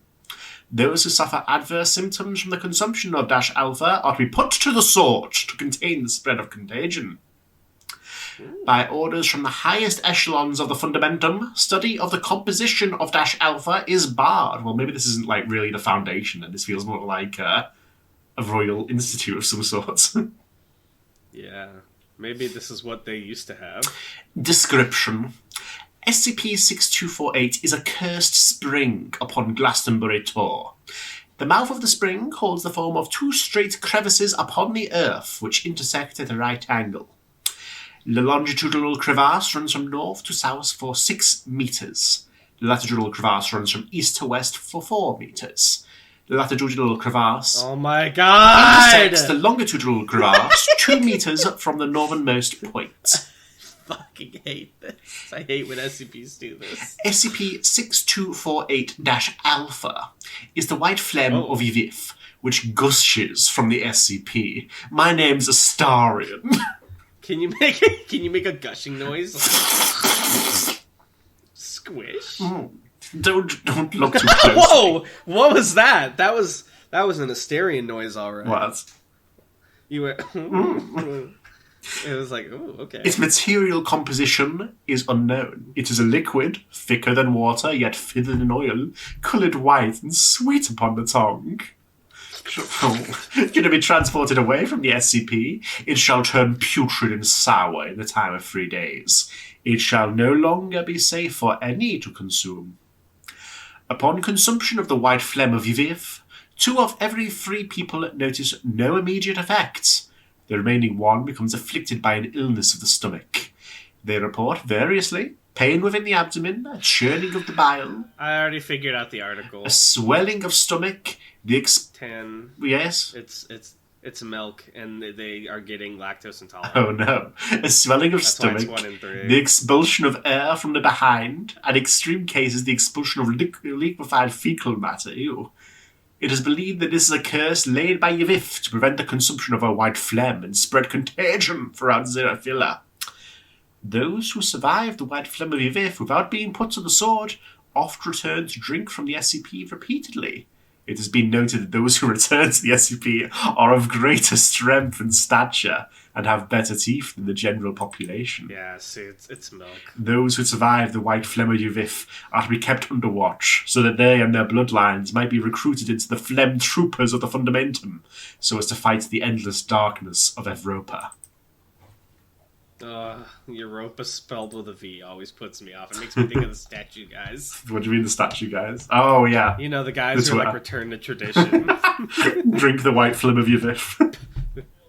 Those who suffer adverse symptoms from the consumption of -alpha are to be put to the sword to contain the spread of contagion. By orders from the highest echelons of the Fundamentum, study of the composition of -alpha is barred. Well, maybe this isn't like really the foundation, and this feels more like a royal institute of some sort. Yeah, maybe this is what they used to have. Description. SCP-6248 is a cursed spring upon Glastonbury Tor. The mouth of the spring holds the form of 2 straight crevices upon the earth, which intersect at a right angle. The longitudinal crevasse runs from north to south for 6 meters. The latitudinal crevasse runs from east to west for 4 meters. The latitudinal crevasse intersects the longitudinal crevasse 2 meters from the northernmost point. Fucking hate this. I hate when SCPs do this. SCP-6248-Alpha is the white phlegm of Yvith, which gushes from the SCP. My name's Astarion. Can you make a gushing noise? Squish. Don't look too close. Whoa! What was that? That was an Asterian noise, all right. What? You went. It was like, oh, okay. Its material composition is unknown. It is a liquid, thicker than water, yet thinner than oil, coloured white and sweet upon the tongue. Going to be transported away from the SCP. It shall turn putrid and sour in the time of 3 days. It shall no longer be safe for any to consume. Upon consumption of the white phlegm of Yvif, 2 of every 3 people notice no immediate effects. The remaining 1 becomes afflicted by an illness of the stomach. They report variously pain within the abdomen, a churning of the bile. I already figured out the article. A swelling of stomach. 10. Yes. It's milk, and they are getting lactose intolerant. Oh no! A swelling of stomach. That's why it's 1 in 3. The expulsion of air from the behind. And extreme cases, the expulsion of liquefied fecal matter. Ew. It is believed that this is a curse laid by Yvif to prevent the consumption of her white phlegm and spread contagion throughout Xenophila. Those who survive the white phlegm of Yvif without being put to the sword oft return to drink from the SCP repeatedly. It has been noted that those who return to the SCP are of greater strength and stature and have better teeth than the general population. Yeah, see, it's milk. Those who survive the white phlegm of Yvif are to be kept under watch, so that they and their bloodlines might be recruited into the phlegm troopers of the Fundamentum, so as to fight the endless darkness of Evropa. Europa spelled with a V always puts me off. It makes me think of the statue guys. What do you mean the statue guys? Oh, yeah. You know, the guys who like return to tradition. Drink the white phlegm of Yvif.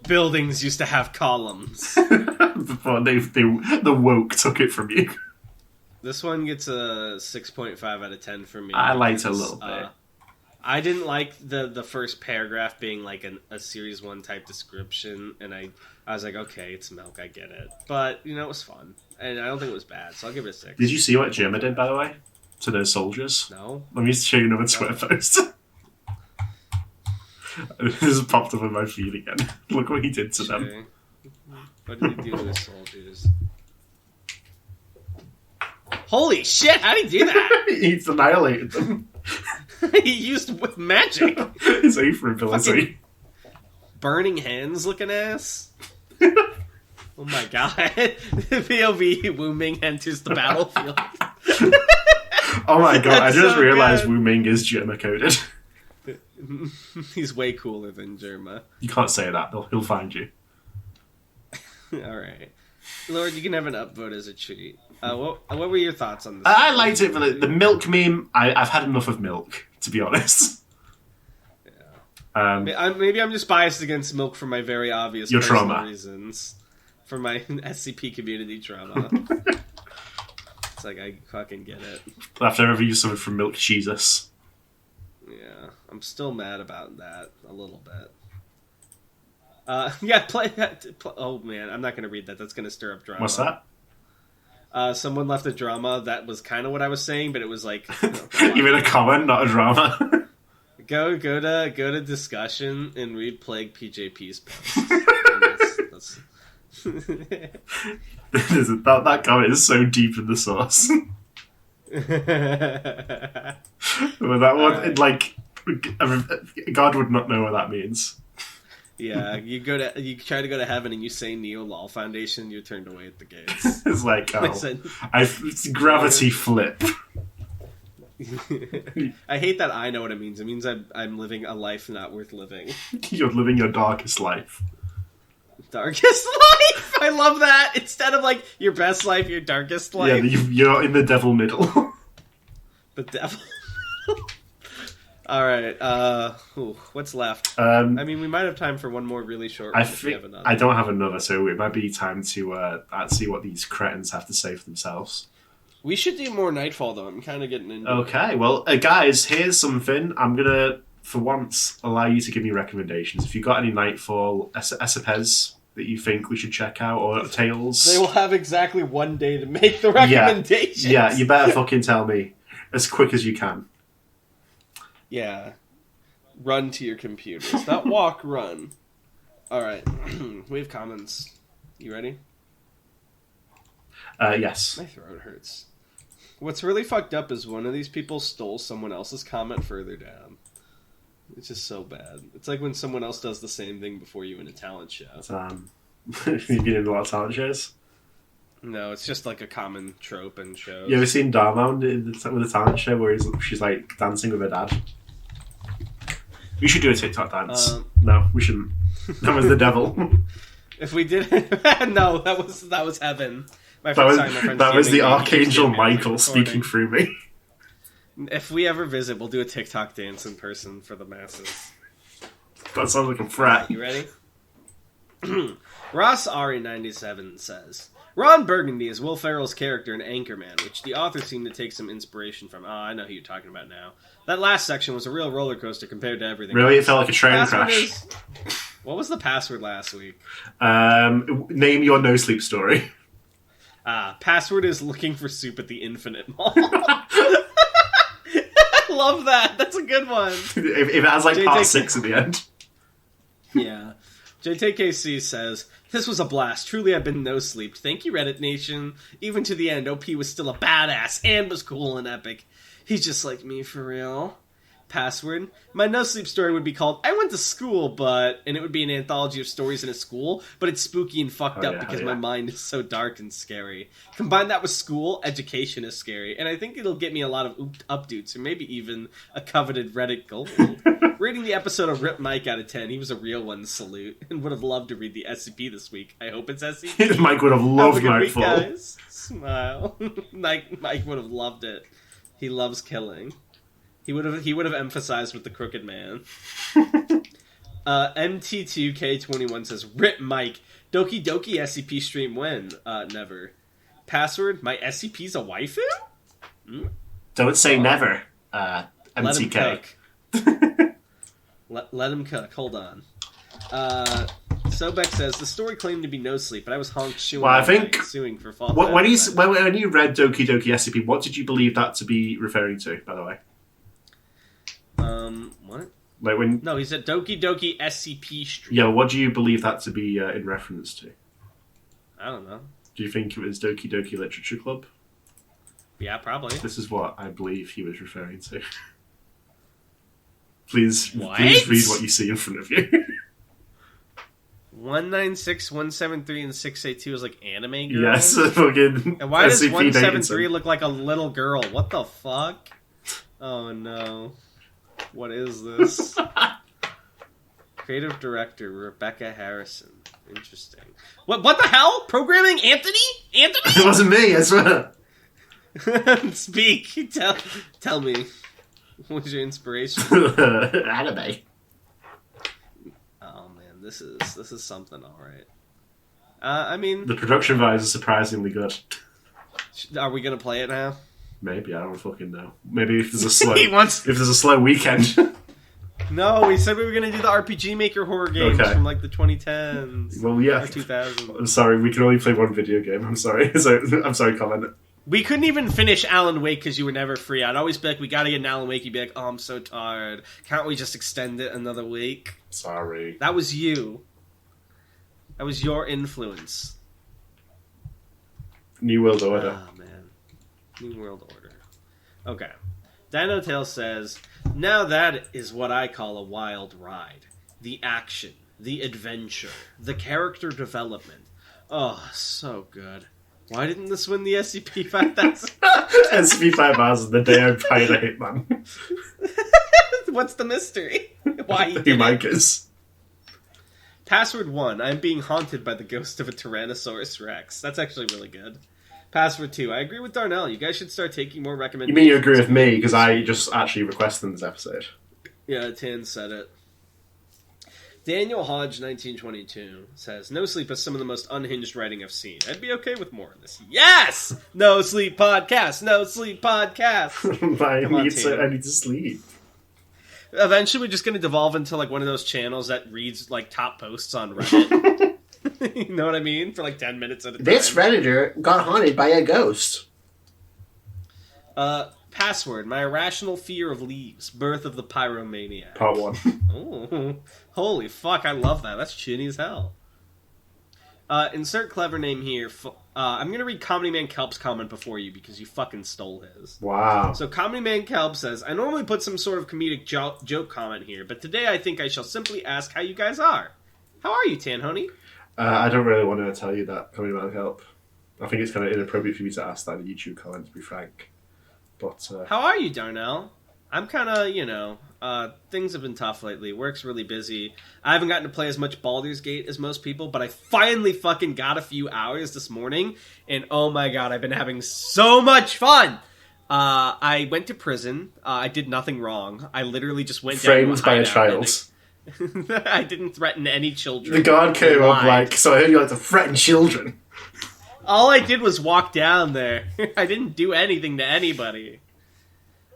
Buildings used to have columns. Before the woke took it from you. This one gets a 6.5 out of 10 for me. I liked it a little bit. I didn't like the first paragraph being like a Series 1 type description, and I was like, okay, it's milk, I get it. But, you know, it was fun, and I don't think it was bad, so I'll give it a 6. Did you see what Germa did, by the way, to those soldiers? No. Let me show you another Twitter post. This has popped up on my feed again. Look what he did to them. What did he do to his soldiers? Holy shit, how did he do that? He's annihilated them. He used magic. His Aether ability. Fucking burning hands looking ass. Oh my god. POV Wu Ming enters the battlefield. Oh my god, That's I just so realised good. Wu Ming is Germa coded. He's way cooler than Germa. You can't say that, he'll find you. Alright. Lord, you can have an upvote as a treat. What were your thoughts on this? I liked it, but the milk meme, I've had enough of milk, to be honest. Yeah. Maybe I'm just biased against milk for my very obvious Your personal trauma. reasons. For my SCP community trauma. It's like, I fucking get it. After every use of it from Milk Jesus. Yeah, I'm still mad about that a little bit. Yeah, play that. Oh man, I'm not going to read that. That's going to stir up drama. What's that? Someone left a drama. That was kind of what I was saying, but it was like You made a comment, not a drama. go to discussion and read Plague PJP's post. that's... that comment is so deep in the source. Well, that one, like, God would not know what that means. Yeah, you try to go to heaven and you say Neo Law Foundation, you're turned away at the gates. It's like, it's gravity flip. I hate that I know what it means. It means I'm living a life not worth living. You're living your darkest life. Darkest life! I love that! Instead of like your best life, your darkest life. Yeah, you're in the devil middle. The devil. Alright, what's left? I mean, we might have time for one more really short one. I don't have another, so it might be time to see what these cretins have to say for themselves. We should do more Nightfall, though. I'm kind of getting into Okay, well, guys, here's something. I'm going to, for once, allow you to give me recommendations. If you've got any Nightfall SCPs that you think we should check out, or Tales... They will have exactly one day to make the recommendations. Yeah, you better fucking tell me as quick as you can. Yeah. Run to your computers. Not walk, run. Alright. We have comments. You ready? Yes. My throat hurts. What's really fucked up is one of these people stole someone else's comment further down. It's just so bad. It's like when someone else does the same thing before you in a talent show. You've been in a lot of talent shows? No, it's just like a common trope in shows. You ever seen Dharma with the talent show where she's like dancing with her dad? We should do a TikTok dance. No, we shouldn't. That was the devil. If we did, no, that was heaven. That was the Archangel Michael speaking through me. If we ever visit, we'll do a TikTok dance in person for the masses. That sounds like a threat. You ready? Ross Ari97 says, Ron Burgundy is Will Ferrell's character in Anchorman, which the author seemed to take some inspiration from. Oh, I know who you're talking about now. That last section was a real roller coaster compared to everything Really? else. It felt like a train crash. What was the password last week? Name your no sleep story. Password is looking for soup at the Infinite Mall. Love that. That's a good one. If it has like part 6 at the end. Yeah. JTKC says, this was a blast. Truly, I've been no-sleeped. Thank you, Reddit Nation. Even to the end, OP was still a badass and was cool and epic. He's just like me, for real. Password. My no-sleep story would be called, I went to school, but... And it would be an anthology of stories in a school, but it's spooky and fucked up because my mind is so dark and scary. Combine that with school, education is scary. And I think it'll get me a lot of updates, or maybe even a coveted Reddit goal. Rating the episode of Rip Mike out of 10. He was a real one, salute. And would have loved to read the SCP this week. I hope it's SCP. Mike would have loved Nightfall. Guys. Smile. Mike would have loved it. He loves killing. He would have emphasized with the Crooked Man. MT2K21 says, Rip Mike. Doki Doki SCP stream when? Never. Password, my SCP's a waifu? Don't say never, MTK. Let him cook. Hold on. Sobek says, the story claimed to be no sleep, but I was honked suing for false when you read Doki Doki SCP, what did you believe that to be referring to, by the way? What? Like when... No, he said Doki Doki SCP stream. Yeah, what do you believe that to be in reference to? I don't know. Do you think it was Doki Doki Literature Club? Yeah, probably. This is what I believe he was referring to. Please read what you see in front of you. 196, 173, and 682 is like anime girls? Yes, fucking... And why does 173 look like a little girl? What the fuck? Oh no. What is this? Creative director, Rebecca Harrison. Interesting. What the hell? Programming Anthony? It wasn't me, I swear. Speak. Tell me. What was your inspiration? Anime. Oh man, this is something, alright. I mean... The production values are surprisingly good. Are we gonna play it now? Maybe, I don't fucking know. Maybe if there's a slow if there's a slow weekend. No, we said we were gonna do the RPG Maker horror games from like the 2010s. Well, yeah. Or 2000s. I'm sorry, we can only play one video game. I'm sorry. I'm sorry, Colin. We couldn't even finish Alan Wake because you were never free. I'd always be like, we gotta get an Alan Wake. You'd be like, oh, I'm so tired. Can't we just extend it another week? Sorry. That was you. That was your influence. New World Order. Oh, man. New World Order. Okay. Dino Tail says, now that is what I call a wild ride. The action, the adventure, the character development. Oh, so good. Why didn't this win the SCP-5000? SCP-5000, the day I played a Hitman. What's the mystery? Why he did it? Password 1, I'm being haunted by the ghost of a Tyrannosaurus Rex. That's actually really good. Password 2, I agree with Darnell. You guys should start taking more recommendations. You mean you agree with me, because I just actually requested this episode. Yeah, Tan said it. Daniel Hodge, 1922, says, no sleep is some of the most unhinged writing I've seen. I'd be okay with more of this. Yes! No sleep podcast! No sleep podcast! I need to sleep. Eventually we're just going to devolve into like one of those channels that reads like top posts on Reddit. You know what I mean? For like 10 minutes at a time. This Redditor got haunted by a ghost. Password, my irrational fear of leaves. Birth of the Pyromaniac. Part 1. Oh, holy fuck, I love that. That's shitty as hell. Insert clever name here. I'm going to read Comedy Man Kelp's comment before you because you fucking stole his. Wow. So Comedy Man Kelp says, I normally put some sort of comedic joke comment here, but today I think I shall simply ask how you guys are. How are you, Tanhoney? I don't really want to tell you that, Comedy Man Help. I think it's kind of inappropriate for me to ask that in a YouTube comment, to be frank. But how are you, Darnell? I'm kind of, things have been tough lately. Work's really busy. I haven't gotten to play as much Baldur's Gate as most people, but I finally fucking got a few hours this morning, and oh my god, I've been having so much fun! I went to prison. I did nothing wrong. I literally just went down to framed by a child. I didn't threaten any children. The guard came up like, so I heard you like to threaten children. All I did was walk down there. I didn't do anything to anybody.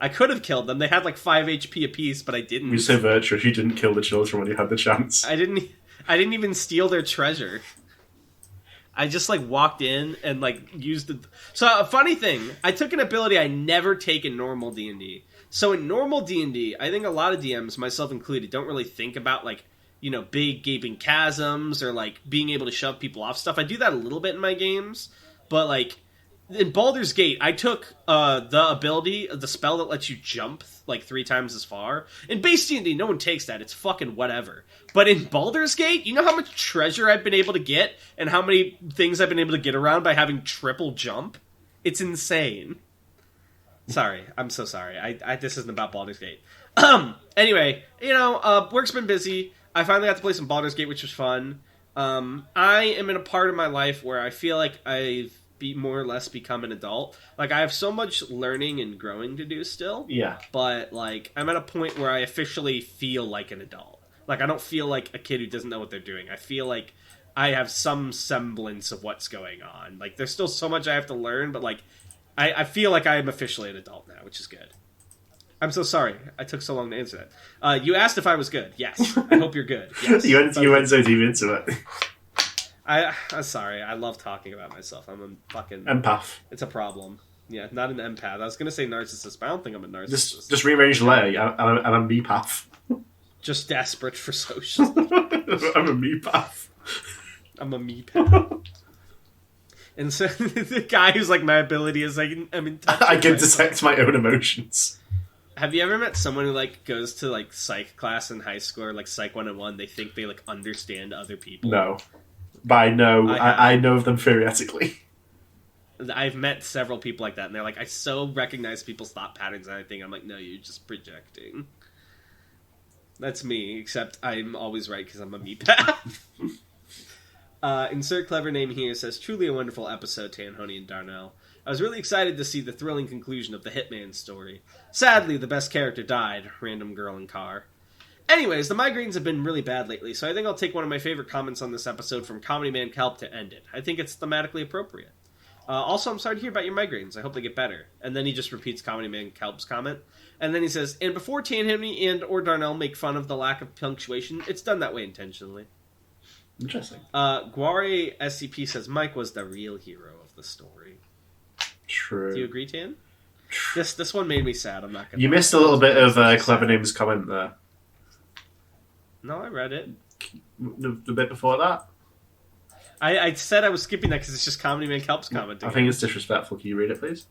I could have killed them. They had like 5 HP apiece, but I didn't. You're so virtuous. You didn't kill the children when you had the chance. I didn't even steal their treasure. I just like walked in and like used the. So a funny thing, I took an ability I never take in normal D&D. So in normal D&D, I think a lot of DMs, myself included, don't really think about like, you know, big gaping chasms or like being able to shove people off stuff. I do that a little bit in my games, but like in Baldur's Gate, I took the ability, the spell that lets you jump like 3 times as far. In base D&D, no one takes that. It's fucking whatever. But in Baldur's Gate, you know how much treasure I've been able to get and how many things I've been able to get around by having triple jump? It's insane. Sorry, I'm so sorry. I this isn't about Baldur's Gate. Anyway, you know, work's been busy. I finally got to play some Baldur's Gate, which was fun. I am in a part of my life where I feel like I've more or less become an adult. Like, I have so much learning and growing to do still. Yeah. But, like, I'm at a point where I officially feel like an adult. Like, I don't feel like a kid who doesn't know what they're doing. I feel like I have some semblance of what's going on. Like, there's still so much I have to learn, but, like, I feel like I am officially an adult now, which is good. I'm so sorry. I took so long to answer that. You asked if I was good. Yes. I hope you're good. Yes. you went so deep into it. I'm sorry. I love talking about myself. I'm a fucking... Empath. It's a problem. Yeah, not an empath. I was going to say narcissist, but I don't think I'm a narcissist. Just rearrange the letter. I'm a mepath. Just desperate for social. I'm a mepath. I'm a mepath. And so the guy who's like, my ability is like, I'm in touch. I can detect my own emotions. Have you ever met someone who like goes to like psych class in high school or like psych 101? They think they like understand other people. No, but I know of them theoretically. I've met several people like that, and they're like, I so recognize people's thought patterns and everything. I'm like, no, you're just projecting. That's me, except I'm always right because I'm a meatbag. Insert clever name here says, truly a wonderful episode, Tanhoney and Darnell. I was really excited to see the thrilling conclusion of the Hitman story. Sadly, the best character died, random girl in car. Anyways, the migraines have been really bad lately, so I think I'll take one of my favorite comments on this episode from Comedy Man Kelp to end it. I think it's thematically appropriate. Also, I'm sorry to hear about your migraines. I hope they get better. And then he just repeats Comedy Man Kelp's comment. And then he says, and before Tanhoney and or Darnell make fun of the lack of punctuation, it's done that way intentionally. Interesting. Guare SCP says Mike was the real hero of the story. True. Do you agree, Tan? This one made me sad. I'm not gonna. You missed a little bit of Clever Name's comment there. No, I read it. The bit before that? I said I was skipping that because it's just Comedy Man Kelp's comment. I think it's disrespectful. Can you read it, please?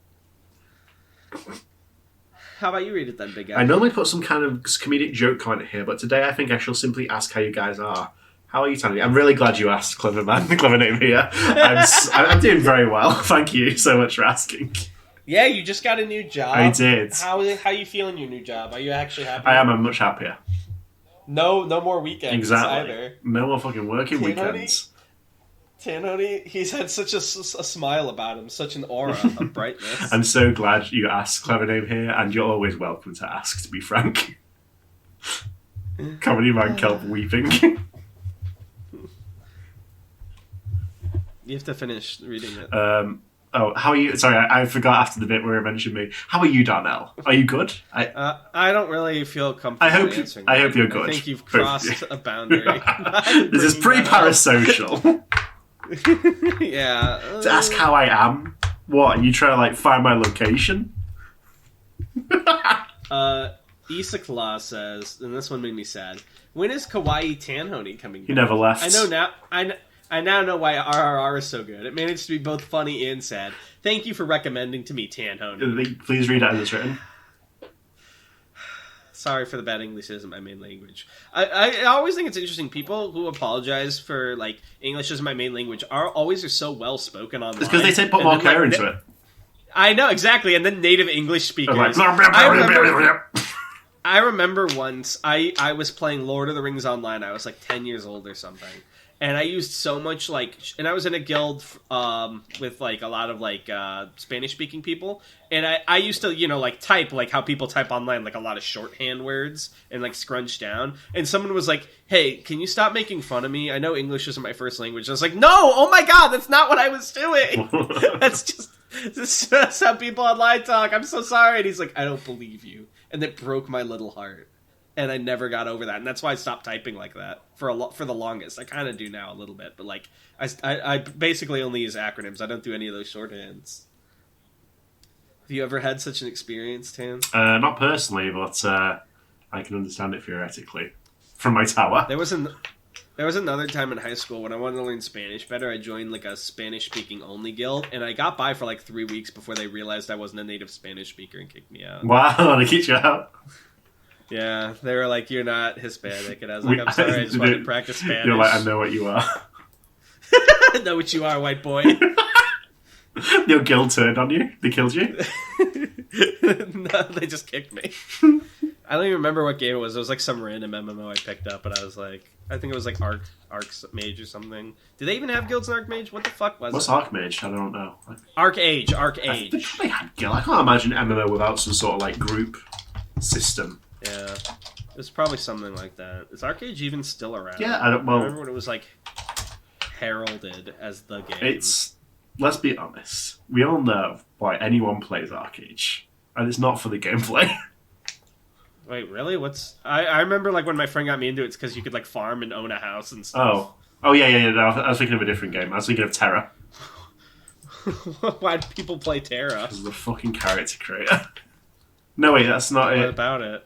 How about you read it then, big guy? I normally put some kind of comedic joke comment here, but today I think I shall simply ask how you guys are. How are you, Tony? I'm really glad you asked, Clever Man, the clever name here. I'm doing very well. Thank you so much for asking. Yeah, you just got a new job. I did. How you feeling your new job? Are you actually happy? I am. I'm much happier. No more weekends either. No more fucking working weekends. Tanhoney, he's had such a smile about him, such an aura of brightness. I'm so glad you asked, Clever Name here, and you're always welcome to ask, to be frank. Comedy Man Kelp weeping. You have to finish reading it. How are you? Sorry, I forgot after the bit where you mentioned me. How are you, Darnell? Are you good? I don't really feel comfortable answering I hope you're good. I think you've crossed a boundary. This is pretty parasocial. Yeah. To ask how I am? What, are you trying to, like, find my location? Isakla says, and this one made me sad, when is Kawaii Tanhoney coming back? He never left. I I now know why RRR is so good. It managed to be both funny and sad. Thank you for recommending to me, Tanhone. Please read out as it's written. Sorry for the bad English isn't my main language. I always think it's interesting. People who apologize for, like, English isn't my main language are so well spoken online. It's because they say put more care into it. I know, exactly. And then native English speakers. Like, I remember once I was playing Lord of the Rings Online. I was like 10 years old or something. And I used so much, like... And I was in a guild with, like, a lot of, like, Spanish-speaking people. And I used to, you know, like, type, like, how people type online, like, a lot of shorthand words and, like, scrunch down. And someone was like, hey, can you stop making fun of me? I know English isn't my first language. I was like, no! Oh, my God! That's not what I was doing! That's how people online talk. I'm so sorry. And he's like, I don't believe you. And it broke my little heart. And I never got over that, and that's why I stopped typing like that for the longest. I kind of do now a little bit, but like I basically only use acronyms. I don't do any of those shorthands. Have you ever had such an experience, Tan? Not personally, but I can understand it theoretically from my tower. There was another time in high school when I wanted to learn Spanish better. I joined like a Spanish-speaking only guild, and I got by for like 3 weeks before they realized I wasn't a native Spanish speaker and kicked me out. Wow, they kicked you out. Yeah, they were like, you're not Hispanic. And I was like, I'm sorry, I just wanted to practice Spanish. You're like, I know what you are. I know what you are, white boy. Your guild turned on you? They killed you? No, they just kicked me. I don't even remember what game it was. It was like some random MMO I picked up, and I was like, I think it was like Archmage or something. Do they even have guilds in Archmage? What the fuck was What's it? What's Archmage? I don't know. Archage. They probably had guild. I can't imagine MMO without some sort of like group system. Yeah, it's probably something like that. Is Archage even still around? Yeah, I remember when it was like heralded as the game. Let's be honest. We all know why anyone plays Archage, and it's not for the gameplay. Wait, really? I remember like when my friend got me into it, it's because you could like farm and own a house and stuff. Oh yeah. No, I was thinking of a different game. I was thinking of Terra. Why do people play Terra? Because of the fucking character creator. No, wait, that's not it. What about it?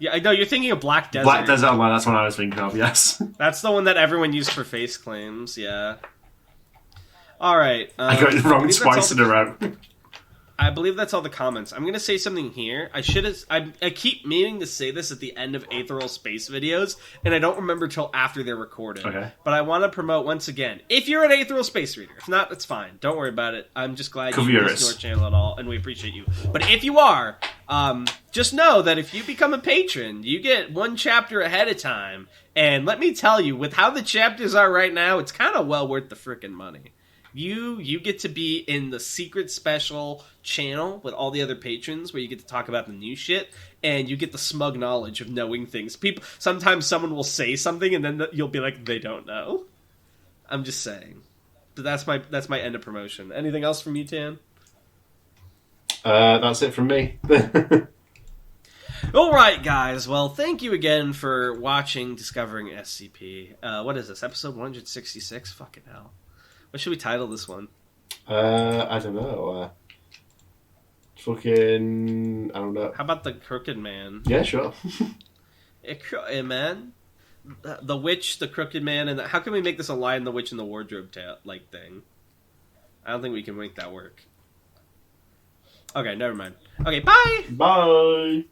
Yeah, I know, you're thinking of Black Desert. Black Desert Online, that's what I was thinking of, yes. That's the one that everyone used for face claims, yeah. Alright. I got it wrong twice in a row. I believe that's all the comments. I'm going to say something here. I keep meaning to say this at the end of Aethereal Space videos, and I don't remember till after they're recorded. Okay. But I want to promote once again. If you're an Aethereal Space reader, if not, that's fine. Don't worry about it. I'm just glad you listen to our channel at all, and we appreciate you. But if you are, just know that if you become a patron, you get one chapter ahead of time. And let me tell you, with how the chapters are right now, it's kind of well worth the frickin' money. You get to be in the secret special channel with all the other patrons where you get to talk about the new shit, and you get the smug knowledge of knowing things. Sometimes someone will say something and then you'll be like, they don't know. I'm just saying. But that's my end of promotion. Anything else from you, Tan? That's it from me. Alright, guys. Well, thank you again for watching Discovering SCP. What is this? Episode 166? Fucking hell. What should we title this one? I don't know. I don't know. How about The Crooked Man? Yeah, sure. Crooked Man? The Witch, The Crooked Man, and how can we make this a Lion, the Witch, and the Wardrobe like thing? I don't think we can make that work. Okay, never mind. Okay, bye! Bye!